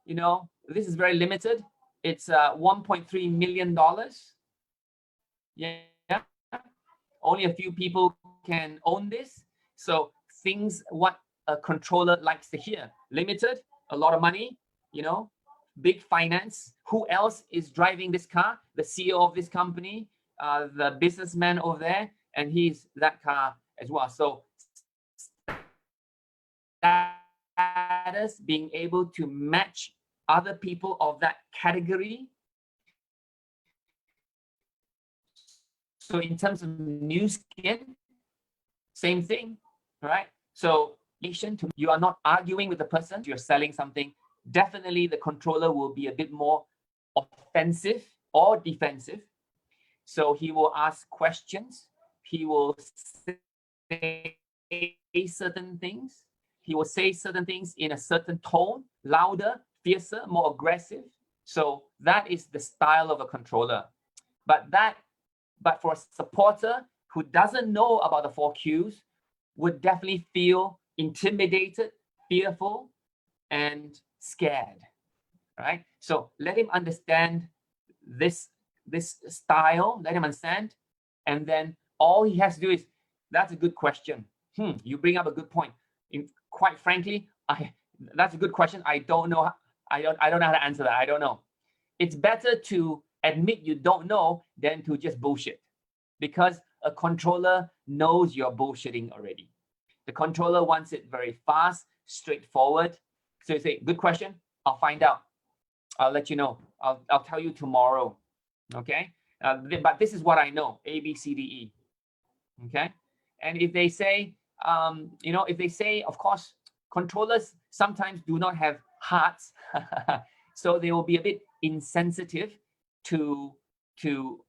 A: you know, this is very limited. It's $1.3 million. Yeah, only a few people can own this. So things what a controller likes to hear: limited, a lot of money, you know, big finance. Who else is driving this car? The CEO of this company, the businessman over there, and he's that car as well. So status, being able to match other people of that category. So in terms of new skin, same thing, right? So you are not arguing with the person, you're selling something. Definitely the controller will be a bit more offensive or defensive. So he will ask questions. He will say certain things. He will say certain things in a certain tone, louder, fiercer, more aggressive. So that is the style of a controller. But for a supporter who doesn't know about the 4 Qs, would definitely feel intimidated, fearful, and scared, right? So let him understand this style, let him understand, and then all he has to do is, that's a good question. You bring up a good point. Quite frankly, that's a good question. I don't know. I don't know how to answer that. I don't know. It's better to admit you don't know than to just bullshit, because a controller knows you're bullshitting already. The controller wants it very fast, straightforward. So you say, good question, I'll find out. I'll let you know. I'll tell you tomorrow, okay? But this is what I know, A, B, C, D, E, okay? And if they say, you know, if they say, of course, controllers sometimes do not have hearts, so they will be a bit insensitive to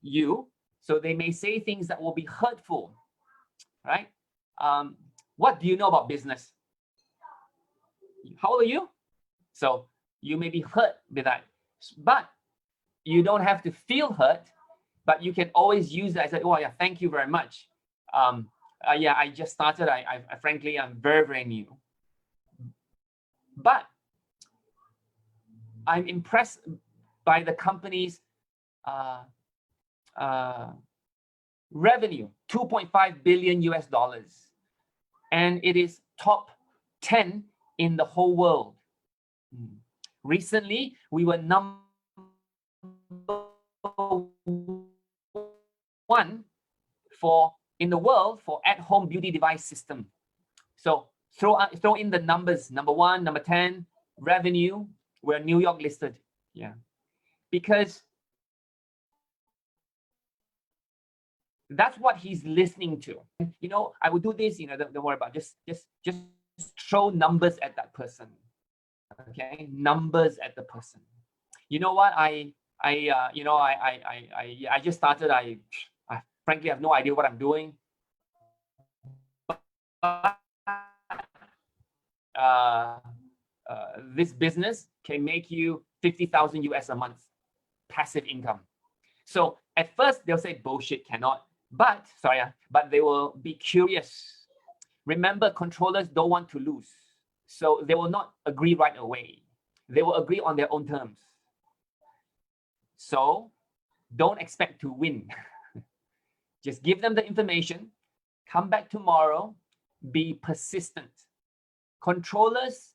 A: you. So they may say things that will be hurtful, right? What do you know about business? How old are you? So you may be hurt with that, but you don't have to feel hurt, but you can always use that. I said, oh yeah, thank you very much. Yeah, I just started. I frankly, I'm very, very new. But I'm impressed by the company's revenue, $2.5 billion US. And it is top 10 in the whole world. Recently, we were number 1 in the world for at-home beauty device system. So throw in the numbers, number 1, number 10, revenue, we're New York listed. Yeah, because that's what he's listening to. You know, I would do this, you know, don't worry about it. Just throw numbers at that person. Okay, numbers at the person. You know what? I just started. I frankly have no idea what I'm doing. This business can make you 50,000 US a month passive income. So at first they'll say bullshit, cannot. But they will be curious. Remember, controllers don't want to lose. So they will not agree right away. They will agree on their own terms. So don't expect to win. Just give them the information, come back tomorrow, be persistent. Controllers,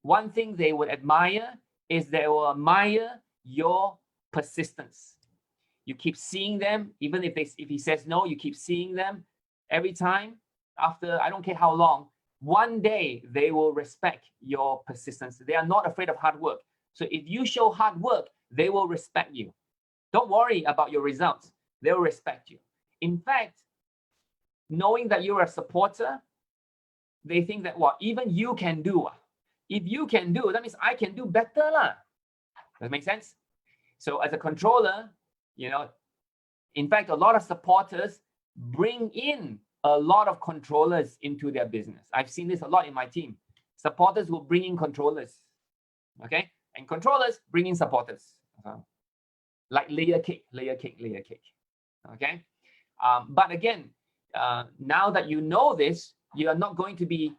A: one thing they would admire is they will admire your persistence. You keep seeing them, even if he says no, you keep seeing them every time. After, I don't care how long, one day they will respect your persistence. They are not afraid of hard work. So if you show hard work, they will respect you. Don't worry about your results. They will respect you. In fact, knowing that you're a supporter, they think that, well, even you can do. If you can do, that means I can do better lah. Does that make sense? So as a controller, you know, in fact, a lot of supporters bring in a lot of controllers into their business. I've seen this a lot in my team. Supporters will bring in controllers, okay? And controllers bring in supporters, like layer cake, okay? But again, now that you know this, you are not going to be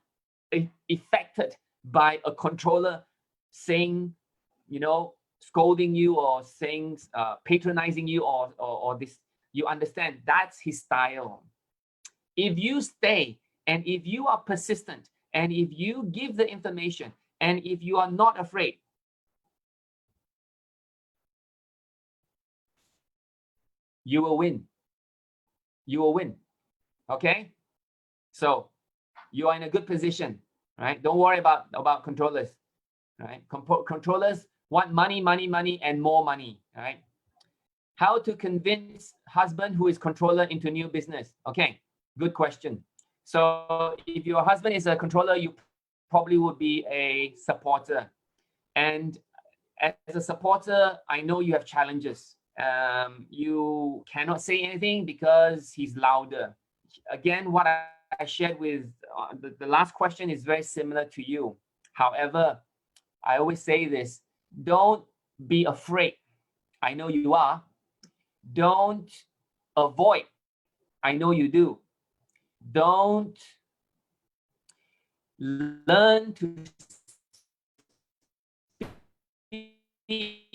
A: affected by a controller saying, you know, scolding you or saying, patronizing you or this. You understand that's his style. If you stay and if you are persistent and if you give the information and if you are not afraid, you will win. You will win. Okay? So you are in a good position, right? Don't worry about controllers, right? Controllers want money, money, money, and more money, right? How to convince husband who is controller into new business? Okay, good question. So if your husband is a controller, you probably would be a supporter. And as a supporter, I know you have challenges. You cannot say anything because he's louder. Again, what I shared with the last question is very similar to you. However, I always say this, don't be afraid. I know you are. Don't avoid. I know you do. Don't learn to speak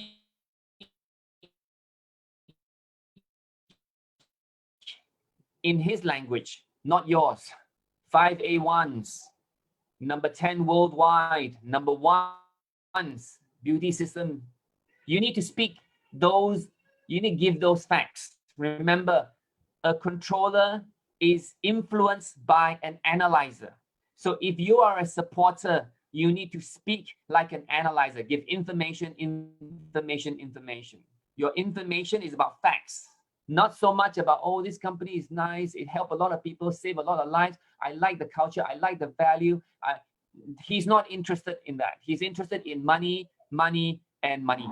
A: in his language, not yours. 5 A1s, number 10 worldwide, number 1s, beauty system. You need to speak those, you need to give those facts. Remember, a controller is influenced by an analyzer. So if you are a supporter, you need to speak like an analyzer, give information. Your information is about facts, not so much about, oh, this company is nice, it helped a lot of people, save a lot of lives, I like the culture, I like the value. He's not interested in that. He's interested in money, money, and money.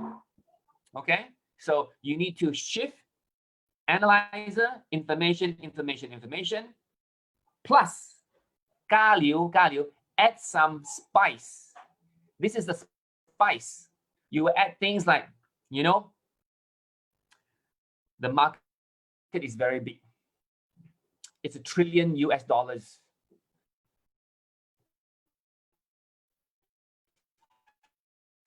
A: Okay? So you need to shift, analyzer, information, plus 加料, add some spice. This is the spice. You will add things like, you know, the market is very big. It's $1 trillion US.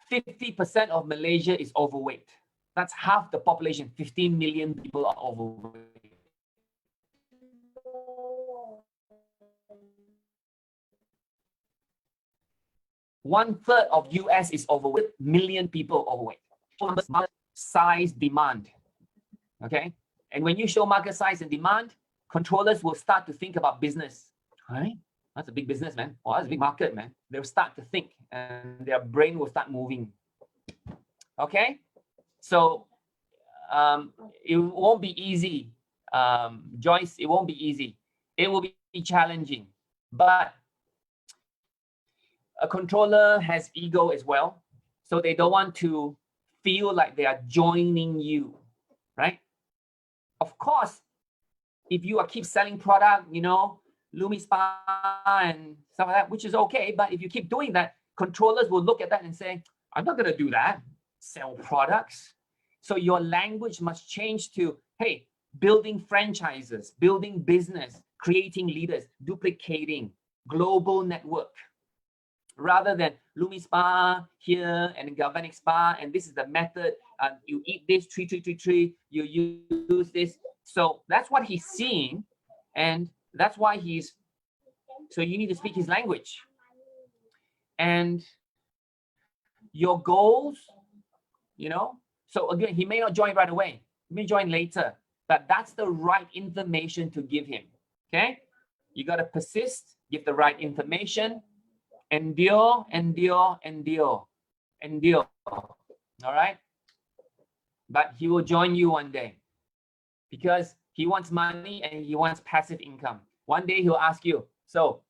A: 50% of Malaysia is overweight. That's half the population. 15 million people are overweight. One-third of US is overweight, million people overweight. Size, demand, okay? And when you show market size and demand, controllers will start to think about business, right? That's a big business, man. Oh, that's a big market, man. They'll start to think and their brain will start moving, okay? So it won't be easy, Joyce, it won't be easy. It will be challenging, but a controller has ego as well. So they don't want to feel like they are joining you, right? Of course, if you are keep selling product, you know, LumiSpa and stuff like that, which is okay. But if you keep doing that, controllers will look at that and say, I'm not going to do that, sell products. So your language must change to, hey, building franchises, building business, creating leaders, duplicating, global network. Rather than LumiSpa here and Galvanic Spa, and this is the method. You eat this, 3, you use this. So that's what he's seeing, and that's why he's So you need to speak his language. And your goals, you know, so again, he may not join right away. He may join later, but that's the right information to give him. Okay. You got to persist, give the right information, endure, endure, endure, endure. All right. But he will join you one day because he wants money and he wants passive income. One day he'll ask you, so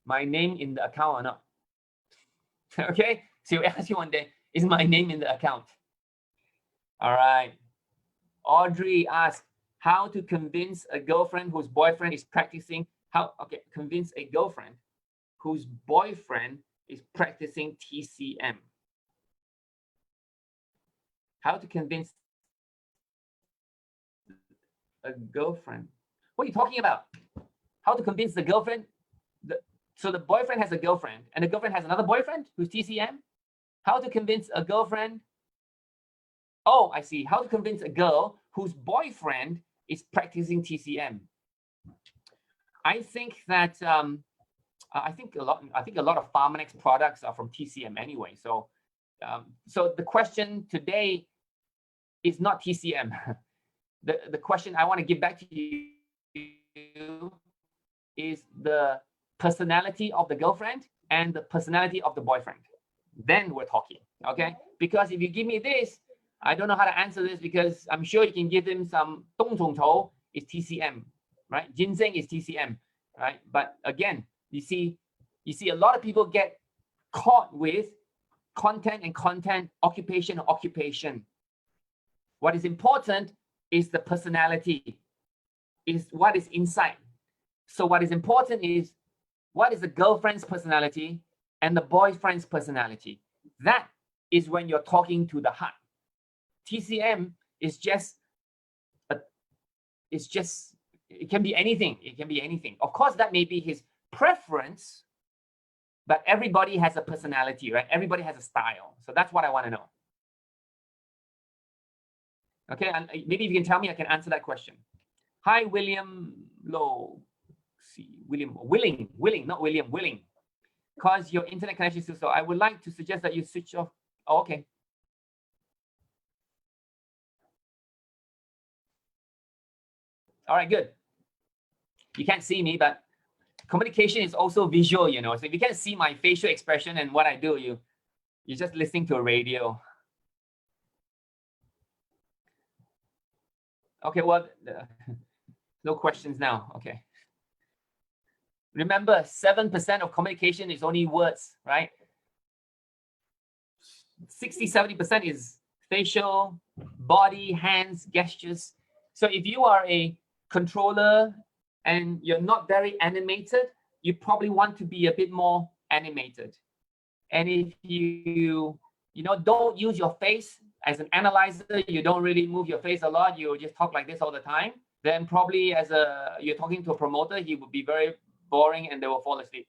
A: my name in the account or not? Okay. So he'll ask you one day, is my name in the account? All right. Audrey asked, how to convince a girlfriend whose boyfriend is practicing convince a girlfriend whose boyfriend is practicing TCM. How to convince a girlfriend? What are you talking about? How to convince the girlfriend? So the boyfriend has a girlfriend and the girlfriend has another boyfriend who's TCM? How to convince a girlfriend? Oh, I see. How to convince a girl whose boyfriend is practicing TCM. I think that I think a lot of Pharmanex products are from TCM anyway. So so the question today is not TCM. The question I want to give back to you is the personality of the girlfriend and the personality of the boyfriend. Then we're talking, okay? Because if you give me this, I don't know how to answer this because I'm sure you can give them some Dong Zhong Chou is TCM, right? Ginseng is TCM, right? But again, you see a lot of people get caught with content and content, occupation and occupation. What is important is the personality, is what is inside. So what is important is what is the girlfriend's personality and the boyfriend's personality. That is when you're talking to the heart. TCM is just, it can be anything. It can be anything. Of course, that may be his preference, but everybody has a personality, right? Everybody has a style. So that's what I want to know. Okay, and maybe if you can tell me, I can answer that question. Hi, William Low. See, Willing, not William, Willing. Because your internet connection is too slow. I would like to suggest that you switch off. Oh, okay. All right, good. You can't see me, but communication is also visual, you know. So if you can't see my facial expression and what I do, you're just listening to a radio. Okay, well, no questions now. Okay. Remember, 7% of communication is only words, right? 60-70% is facial, body, hands, gestures. So if you are a controller and you're not very animated, you probably want to be a bit more animated. And if you don't use your face as an analyzer, you don't really move your face a lot, you just talk like this all the time, then probably you're talking to a promoter, he would be very boring and they will fall asleep.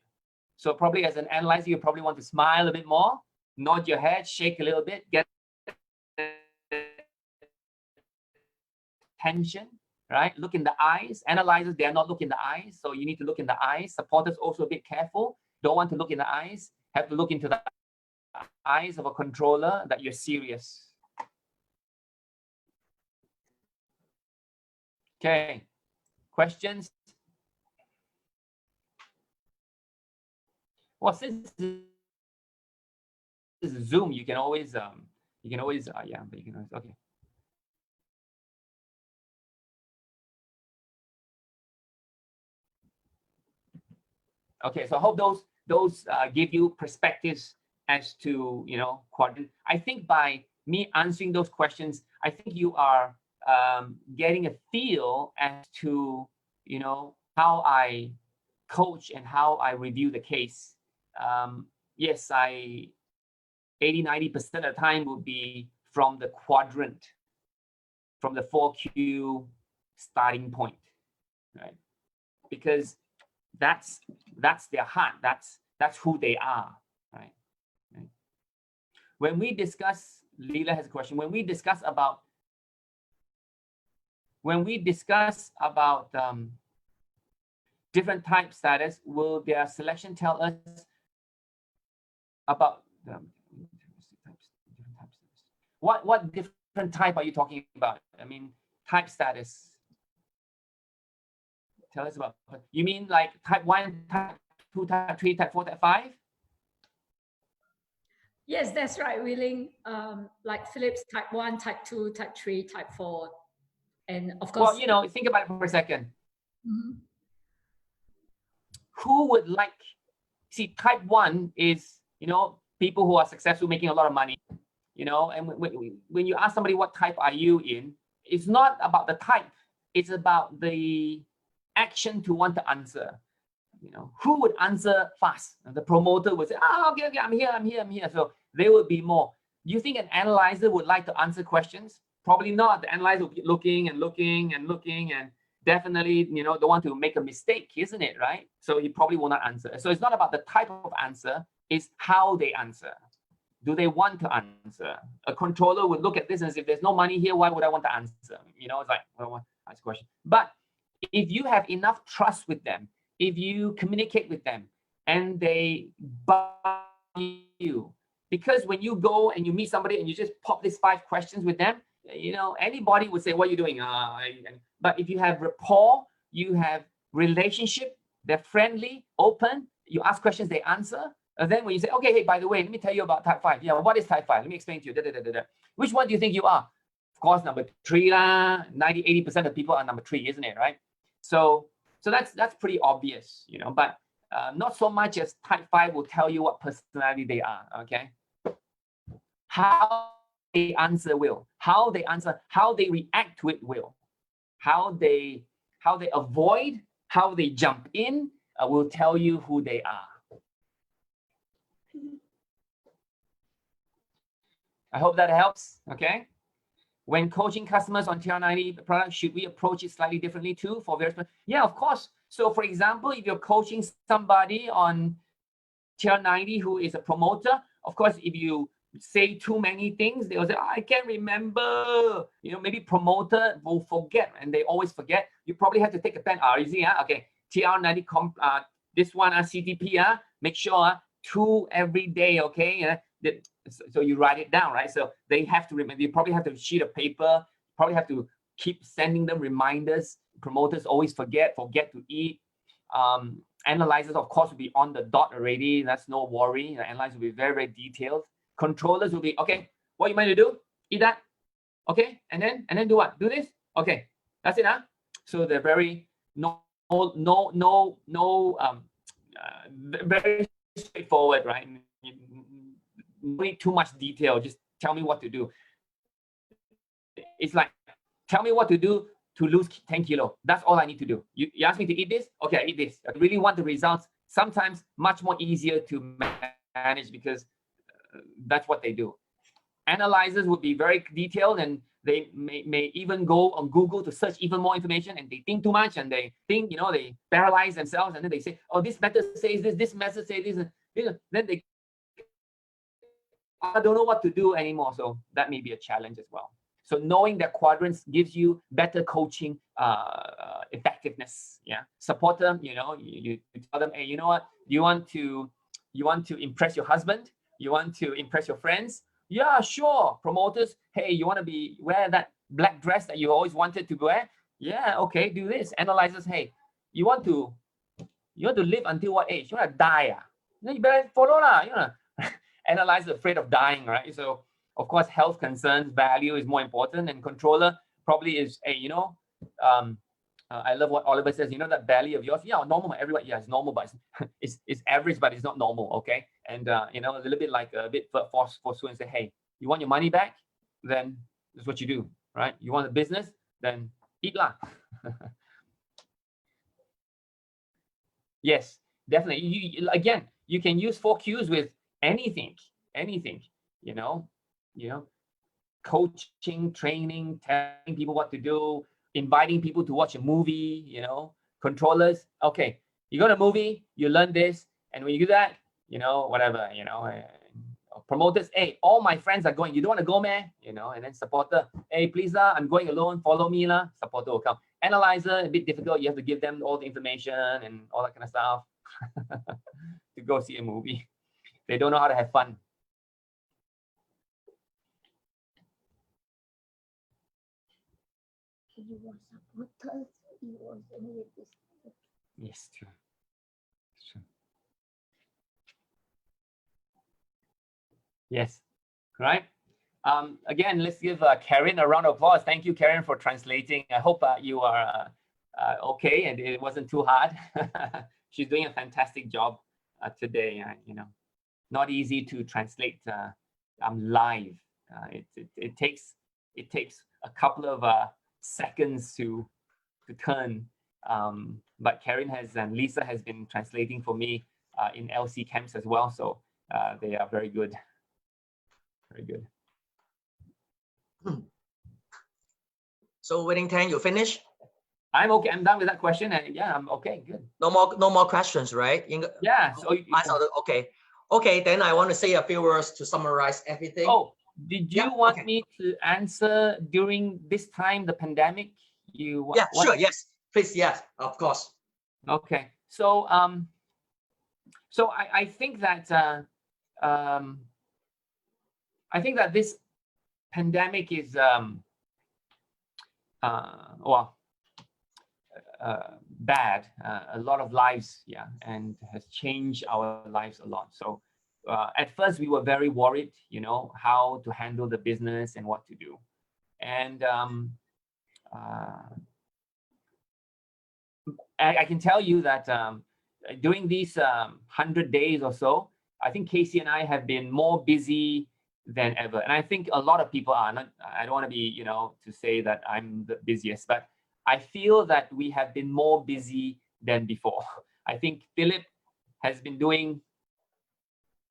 A: So probably as an analyzer, you probably want to smile a bit more, nod your head, shake a little bit, get tension, right? Look in the eyes. Analyzers, they are not looking in the eyes. So you need to look in the eyes. Supporters also a bit careful. Don't want to look in the eyes. Have to look into the eyes of a controller that you're serious. Okay. Questions? Well, since this is Zoom, you can always yeah, but you can always, okay. Okay, so I hope those give you perspectives as to, quadrant. I think by me answering those questions, I think you are getting a feel as to, how I coach and how I review the case. Yes, 80-90% of the time would be from the quadrant, from the 4Q starting point, right? Because that's their heart. That's who they are, right? When we discuss, Leela has a question. When we discuss about different type status, will their selection tell us about what different type are you talking about? I mean, type status. Tell us about. You mean like type 1, type 2, type 3, type 4, type 5?
E: Yes, that's right, Wee-Ling. Like Philip's type 1, type 2, type 3, type 4. And of course.
A: Well, you know, think about it for a second.
E: Mhm.
A: Who would like, see, type 1 is, you know, people who are successful, making a lot of money, you know, and when you ask somebody what type are you in, it's not about the type, it's about the action to want to answer. You know, who would answer fast? And the promoter would say, oh, okay, I'm here. So they would be more. Do you think an analyzer would like to answer questions? Probably not. The analyzer will be looking and definitely, you know, don't want to make a mistake, isn't it, right? So he probably will not answer. So it's not about the type of answer, it's how they answer. Do they want to answer? A controller would look at this and say, if there's no money here, why would I want to answer? You know, it's like, I don't want to ask a question. But if you have enough trust with them, if you communicate with them and they buy you, because when you go and you meet somebody and you just pop these 5 questions with them, you know, anybody would say, what are you doing? But if you have rapport, you have relationship, they're friendly, open, you ask questions, they answer. And then when you say, okay, hey, by the way, let me tell you about type 5. Yeah, what is type 5? Let me explain to you. Which one do you think you are? Of course, number 3 lah. 80% of people are number 3, isn't it, right? So that's pretty obvious, you know, but not so much as type 5 will tell you what personality they are, okay? How they answer will, how they answer, how they react to it will, how they avoid, how they jump in will tell you who they are. I hope that helps, okay? When coaching customers on TR90 products, should we approach it slightly differently too for various? Yeah, of course. So for example, if you're coaching somebody on TR90 who is a promoter, of course, if you say too many things, they will say, oh, I can't remember. You know, maybe promoter will forget, and they always forget. You probably have to take a pen. Easy, okay. TR90, this one, CTP, make sure 2 every day, okay? So you write it down, right? So they have to remember. You probably have to sheet of paper. Probably have to keep sending them reminders. Promoters always forget to eat. Analyzers, of course, will be on the dot already. That's no worry. The analyzers will be very, very detailed. Controllers will be, okay, what you meant to do? Eat that. Okay, and then do what? Do this? Okay, that's it, huh? So they're very very straightforward, right? No need too much detail. Just tell me what to do. It's like, tell me what to do to lose 10 kilo. That's all I need to do. You ask me to eat this? Okay, I eat this. I really want the results. Sometimes much more easier to manage because that's what they do. Analyzers would be very detailed, and they may even go on Google to search even more information, and they think too much, and they think, you know, they paralyze themselves, and then they say, oh, this method says this method says this, then they I don't know what to do anymore. So that may be a challenge as well. So knowing their quadrants gives you better coaching effectiveness. Yeah, support them. You know, you tell them, hey, you know what? You want to impress your husband? You want to impress your friends? Yeah, sure. Promoters, hey, you want to wear that black dress that you always wanted to wear? Yeah, okay, do this. Analyzers, hey, you want to live until what age? You want to die? Then you better follow lah. You know. Analyzer afraid of dying, right? So of course, health concerns, value is more important, and controller probably is I love what Oliver says. You know that belly of yours? Yeah, normal. Everybody, yeah, it's normal, but it's average, but it's not normal. Okay, and you know, a little bit like a bit forceful and say, hey, you want your money back? Then that's what you do, right? You want a business? Then eat lah. Yes, definitely. Again, you can use 4 Qs with anything, you know, coaching, training, telling people what to do, inviting people to watch a movie, you know, controllers. Okay, you go to a movie, you learn this, and when you do that, you know, whatever, you know, promoters, hey, all my friends are going, you don't want to go, man, you know, and then supporter, hey, please lah, I'm going alone, follow me lah, supporter will come. Analyzer, a bit difficult. You have to give them all the information and all that kind of stuff to go see a movie. They don't know how to have fun. Yes, true. True. Yes, right. Again, let's give Karen a round of applause. Thank you, Karen, for translating. I hope you are okay and it wasn't too hard. She's doing a fantastic job today. You know, not easy to translate live. It takes a couple of seconds to turn. But Karen and Lisa has been translating for me in LC camps as well. So they are very good. Very good.
B: So Winning Tang, you finish?
A: I'm okay. I'm done with that question, and yeah, I'm okay. Good.
B: No more questions, right?
A: Yeah. So
B: okay. Okay, then I want to say a few words to summarize everything.
A: Oh, did you want
B: okay.
A: me to answer during this time, the pandemic?
B: Yeah, sure. Yes, please. Yes, of course.
A: Okay. So so I think that I think that this pandemic is bad. A lot of lives, yeah, and has changed our lives a lot. So at first we were very worried, you know, how to handle the business and what to do. And I can tell you that during these 100 days or so, I think Casey and I have been more busy than ever. And I think a lot of people are. Not, I don't want to be, you know, to say that I'm the busiest, but I feel that we have been more busy than before. I think Philip has been doing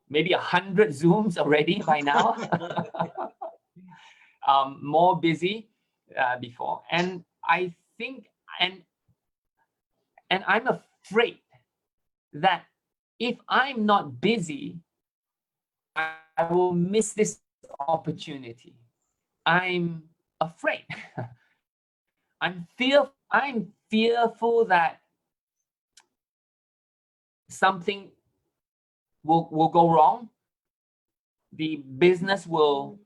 A: maybe 100 Zooms already by now. More busy before. And I think, and I'm afraid that if I'm not busy, I will miss this opportunity. I'm afraid. I'm fearful that something will go wrong. The business will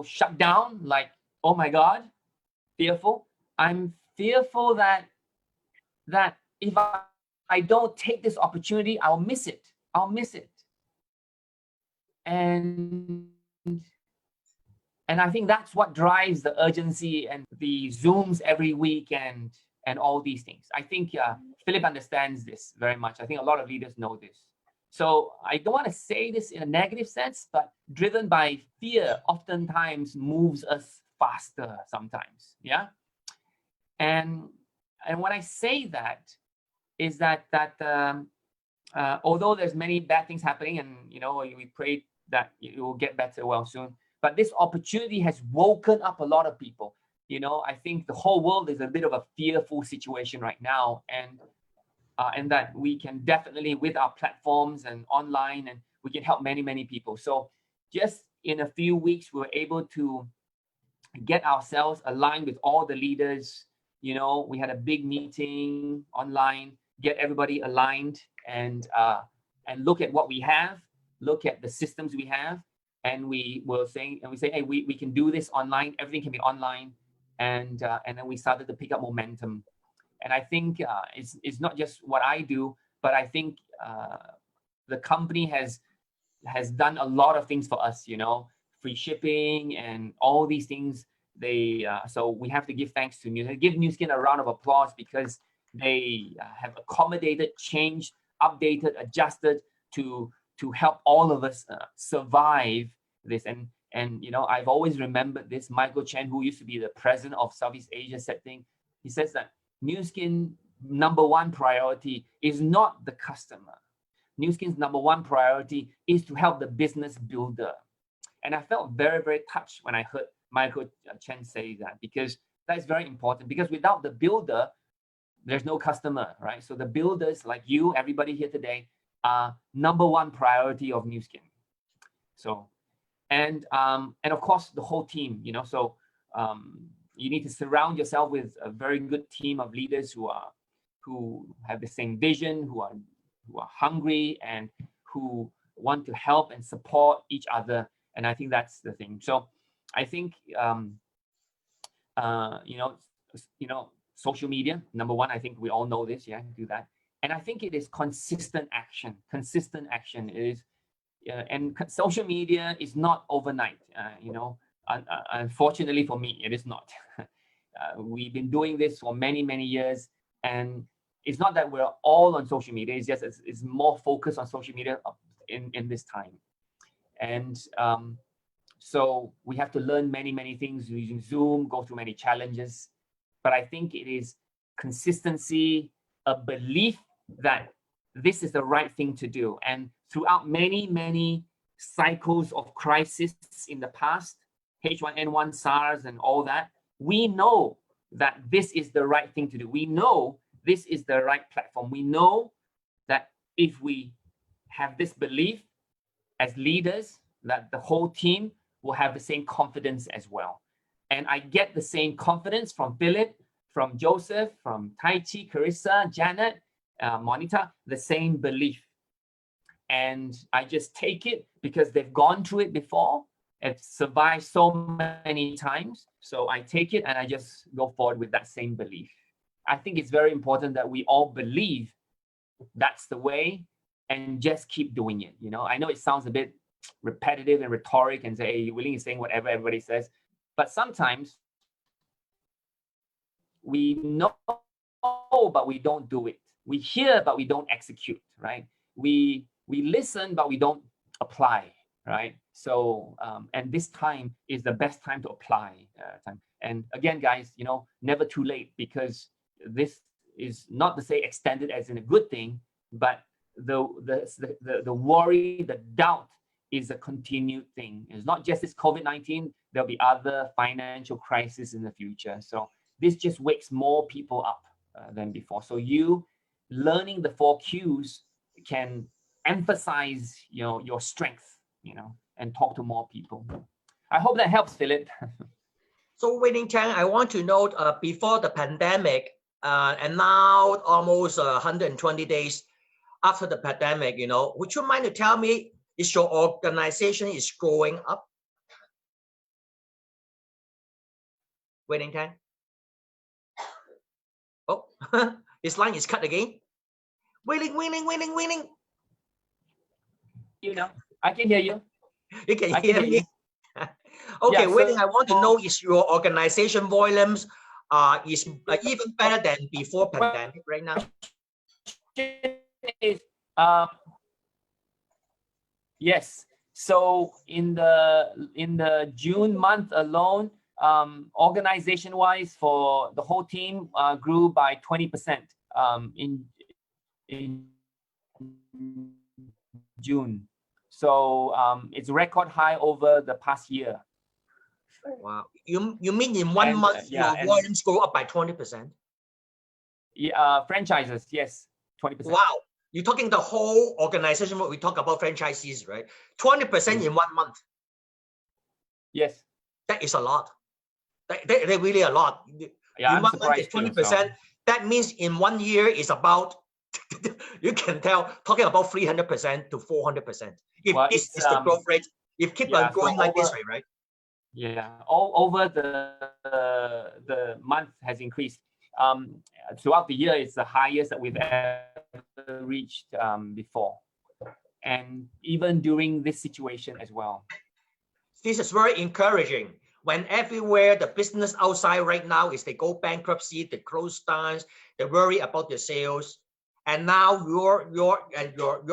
A: shut down. Like, oh my God, fearful. I'm fearful that if I don't take this opportunity, I'll miss it. I'll miss it. And I think that's what drives the urgency and the Zooms every week and all these things. I think Philip understands this very much. I think a lot of leaders know this. So I don't want to say this in a negative sense, but driven by fear oftentimes moves us faster sometimes. Yeah. And when I say that, is that although there's many bad things happening, and you know, we pray that it will get better well soon, but this opportunity has woken up a lot of people. You know, I think the whole world is a bit of a fearful situation right now, and that we can definitely, with our platforms and online, and we can help many people. So just in a few weeks, we were able to get ourselves aligned with all the leaders. You know, we had a big meeting online, get everybody aligned, and look at what we have, look at the systems we have, and we say, hey, we can do this online. Everything can be online, and then we started to pick up momentum. And I think it's not just what I do, but I think the company has done a lot of things for us. You know, free shipping and all these things. So we have to give thanks to Nu Skin. Give Nu Skin a round of applause, because they have accommodated, changed, updated, adjusted to help all of us survive this. And you know, I've always remembered this. Michael Chen, who used to be the president of Southeast Asia, said thing. He says that Nu Skin #1 priority is not the customer. Nu Skin's #1 priority is to help the business builder. And I felt very touched when I heard Michael Chen say that, because that is very important. Because without the builder, there's no customer, right? So the builders, like you, everybody here today, are #1 priority of Nu Skin. So, and of course the whole team, you know. So you need to surround yourself with a very good team of leaders who have the same vision, who are hungry, and who want to help and support each other. And I think that's the thing. So I think social media, number one, I think we all know this, yeah, do that. And I think it is consistent action. Consistent action is, and social media is not overnight. Unfortunately for me, it is not. We've been doing this for many, many years, and it's not that we're all on social media. It's just it's more focused on social media in this time, and so we have to learn many, many things using Zoom, go through many challenges. But I think it is consistency, a belief that this is the right thing to do. And throughout many, many cycles of crisis in the past, H1N1, SARS, and all that, we know that this is the right thing to do. We know this is the right platform. We know that if we have this belief as leaders, that the whole team will have the same confidence as well. And I get the same confidence from Philip, from Joseph, from Tai Chi, Carissa, Janet, Monita, the same belief. And I just take it because they've gone through it before and survived so many times. So I take it and I just go forward with that same belief. I think it's very important that we all believe that's the way and just keep doing it. I know it sounds a bit repetitive and rhetoric and say, hey, Wei Ling is saying whatever everybody says. But sometimes we know, but we don't do it. We hear, but we don't execute, right? We listen, but we don't apply, right? So, and this time is the best time to apply. And again, guys, never too late, because this is not to say extended as in a good thing, but the worry, the doubt is a continued thing. It's not just this COVID-19, there'll be other financial crises in the future. So this just wakes more people up than before. So you learning the 4 Qs can emphasize your strength, and talk to more people. I hope that helps, Philip.
B: So Wei Ling Tang, I want to note before the pandemic and now almost 120 days after the pandemic, would you mind to tell me, is your organization is growing up? Wei Ling Tang? Oh, his line is cut again. Wei Ling.
A: I can hear you.
B: You can hear me? Okay,
A: Yeah,
B: Wei Ling, I want to know, is your organization volumes is even better than before pandemic right now?
A: Yes. So in the June month alone, organization-wise for the whole team grew by 20% in June. So it's record high over the past year.
B: Wow. You mean in one month your volumes go up by 20%?
A: Yeah, franchises, yes, 20%.
B: Wow. You're talking the whole organization, what we talk about franchisees, right? 20% in 1 month.
A: Yes.
B: That is a lot. They're really a lot.
A: Yeah,
B: in 1 month is 20%. That means in 1 year is about, you can tell, talking about 300% to 400%. If this is the growth rate, if keep on going like this way, right?
A: Yeah, all over the month has increased. Throughout the year, it's the highest that we've ever reached before, and even during this situation as well.
B: This is very encouraging. When everywhere the business outside right now is they go bankruptcy, they close down, they worry about their sales, and now your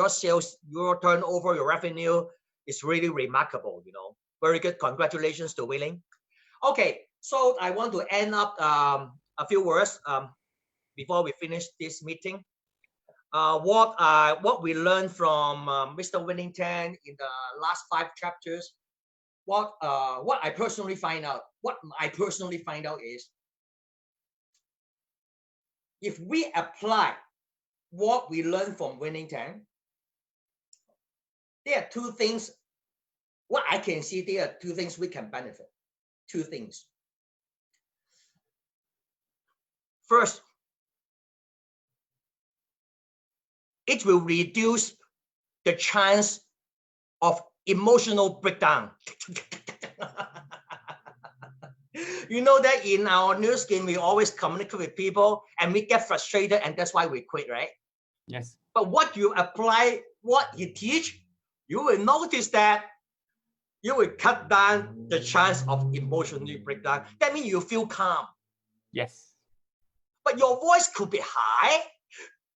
B: sales, your turnover, your revenue is really remarkable. Very good. Congratulations to Wei Ling. Okay, so I want to end up a few words before we finish this meeting. What we learned from Mr. Wei Ling Tang in the last 5 chapters. What I personally find out is, if we apply what we learned from Wei Ling Tang, there are 2 things. What I can see, there are 2 things we can benefit. 2 things. First, it will reduce the chance of emotional breakdown. You know that in our Nu Skin, we always communicate with people and we get frustrated, and that's why we quit, right?
A: Yes.
B: But what you apply, what you teach, you will notice that you will cut down the chance of emotional breakdown. That means you feel calm.
A: Yes.
B: But your voice could be high,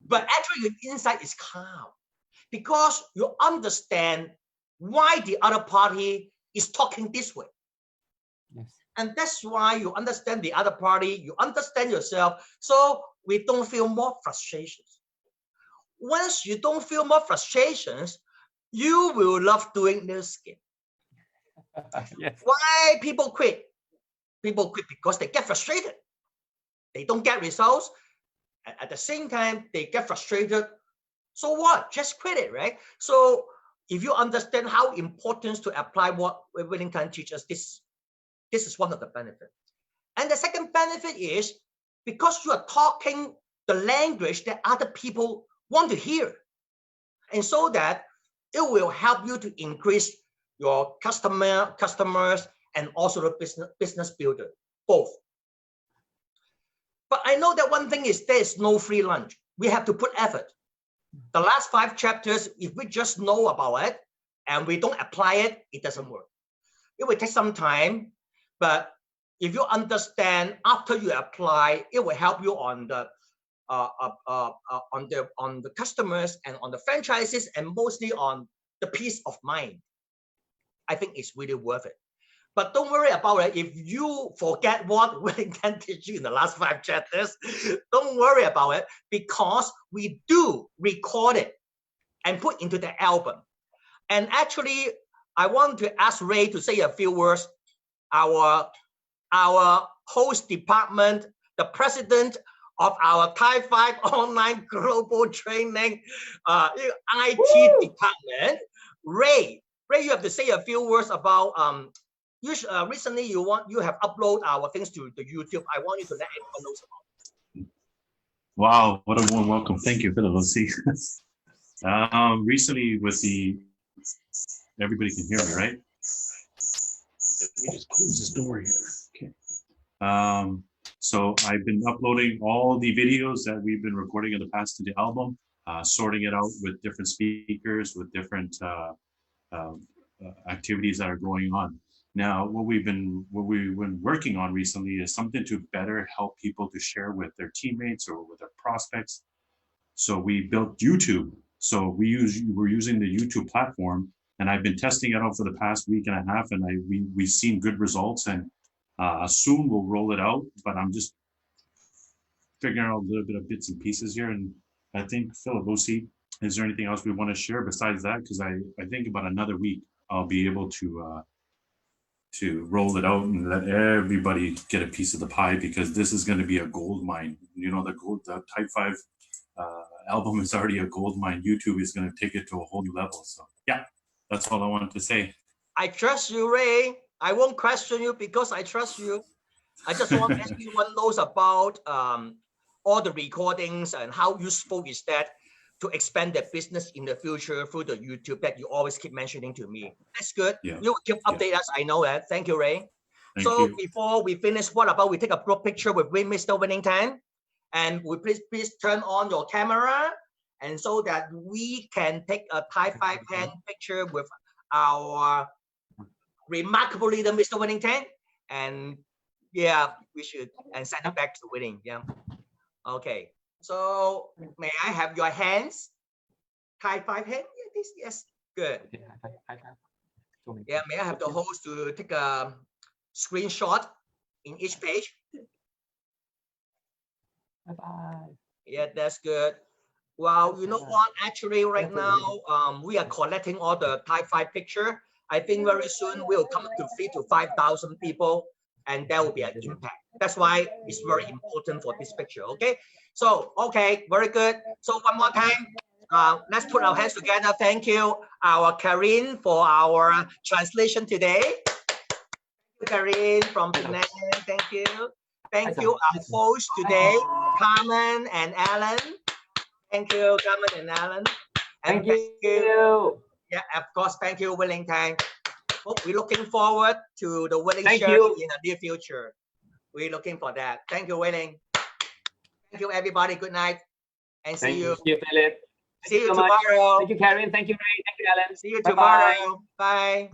B: but actually your inside is calm because you understand why the other party is talking this way.
A: Yes.
B: And that's why you understand the other party, you understand yourself, so we don't feel more frustrations. Once you don't feel more frustrations, you will love doing Nu Skin.
A: Yes.
B: Why people quit? People quit because they get frustrated. They don't get results. And at the same time, they get frustrated. So what? Just quit it, right? So if you understand how important to apply what Wellington teaches, this is one of the benefits. And the second benefit is because you are talking the language that other people want to hear. And so that it will help you to increase your customers and also the business builder, both. But I know that one thing is there is no free lunch. We have to put effort. The last 5 chapters, if we just know about it and we don't apply it, it doesn't work. It will take some time, but if you understand after you apply, it will help you on the customers and on the franchises and mostly on the peace of mind. I think it's really worth it. But don't worry about it. If you forget what Wellington teach you in the last 5 chapters, don't worry about it because we do record it and put into the album. And actually, I want to ask Ray to say a few words. Our host department, the president of our Thai 5 online global training IT department, Ray, you have to say a few words about recently you have uploaded our things to the YouTube. I want you to let everyone know about it.
F: Wow, what a warm welcome. Thank you, Philip. Let's see. Recently with everybody can hear me, right? Let me just close this door here. Okay. So I've been uploading all the videos that we've been recording in the past to the album, sorting it out with different speakers, with different activities that are going on. Now, what we've been working on recently is something to better help people to share with their teammates or with their prospects. So we built YouTube. So we're using the YouTube platform, and I've been testing it out for the past week and a half, and we've seen good results, and soon we'll roll it out. But I'm just figuring out a little bit of bits and pieces here, and I think Philip, Osi, is there anything else we want to share besides that? Because I think about another week I'll be able to roll it out and let everybody get a piece of the pie, because this is going to be a gold mine. You know, the Type 5 album is already a gold mine. YouTube is going to take it to a whole new level. So yeah, that's all I wanted to say.
B: I trust you, Ray. I won't question you because I trust you. I just want everyone knows about all the recordings and how useful is that to expand their business in the future through the YouTube that you always keep mentioning to me. That's good.
F: Yeah.
B: You keep update us. I know that. Thank you, Ray.
F: Thank
B: so
F: you.
B: Before we finish, what about we take a group picture with Mr. Wellington? And we please turn on your camera, and so that we can take a Thai 5 hand picture with our remarkable leader, Mr. Wellington. And yeah, we should, and send it back to Winning. Yeah. Okay. So may I have your hands? Thai 5 hand? Yeah, this, yes. Good. Yeah, may I have the host to take a screenshot in each page?
A: Bye-bye.
B: Yeah, that's good. Well, you know what? Actually, right now, we are collecting all the Thai 5 picture. I think very soon we'll come to 3,000 to 5,000 people, and that will be an impact. That's why it's very important for this picture. Okay. So, okay, very good. So one more time, let's put our hands together. Thank you, our Karin, for our translation today. Karin from Penang, thank you. Thank you, our hosts today, Carmen and Alan. Thank you, Carmen and Alan. And
A: Thank you.
B: Yeah, of course. Thank you, Willing Tang. We're looking forward to the Willing
A: Thank
B: show
A: you.
B: in the near future. We're looking for that. Thank you, Willing. Thank you, everybody. Good night. And see
A: Thank
B: you.
A: you, Philip.
B: See you
A: so much.
B: tomorrow.
A: Thank you, Karen. Thank you, Ray. Thank you, Alan.
B: See you
A: Bye-bye.
B: tomorrow. Bye.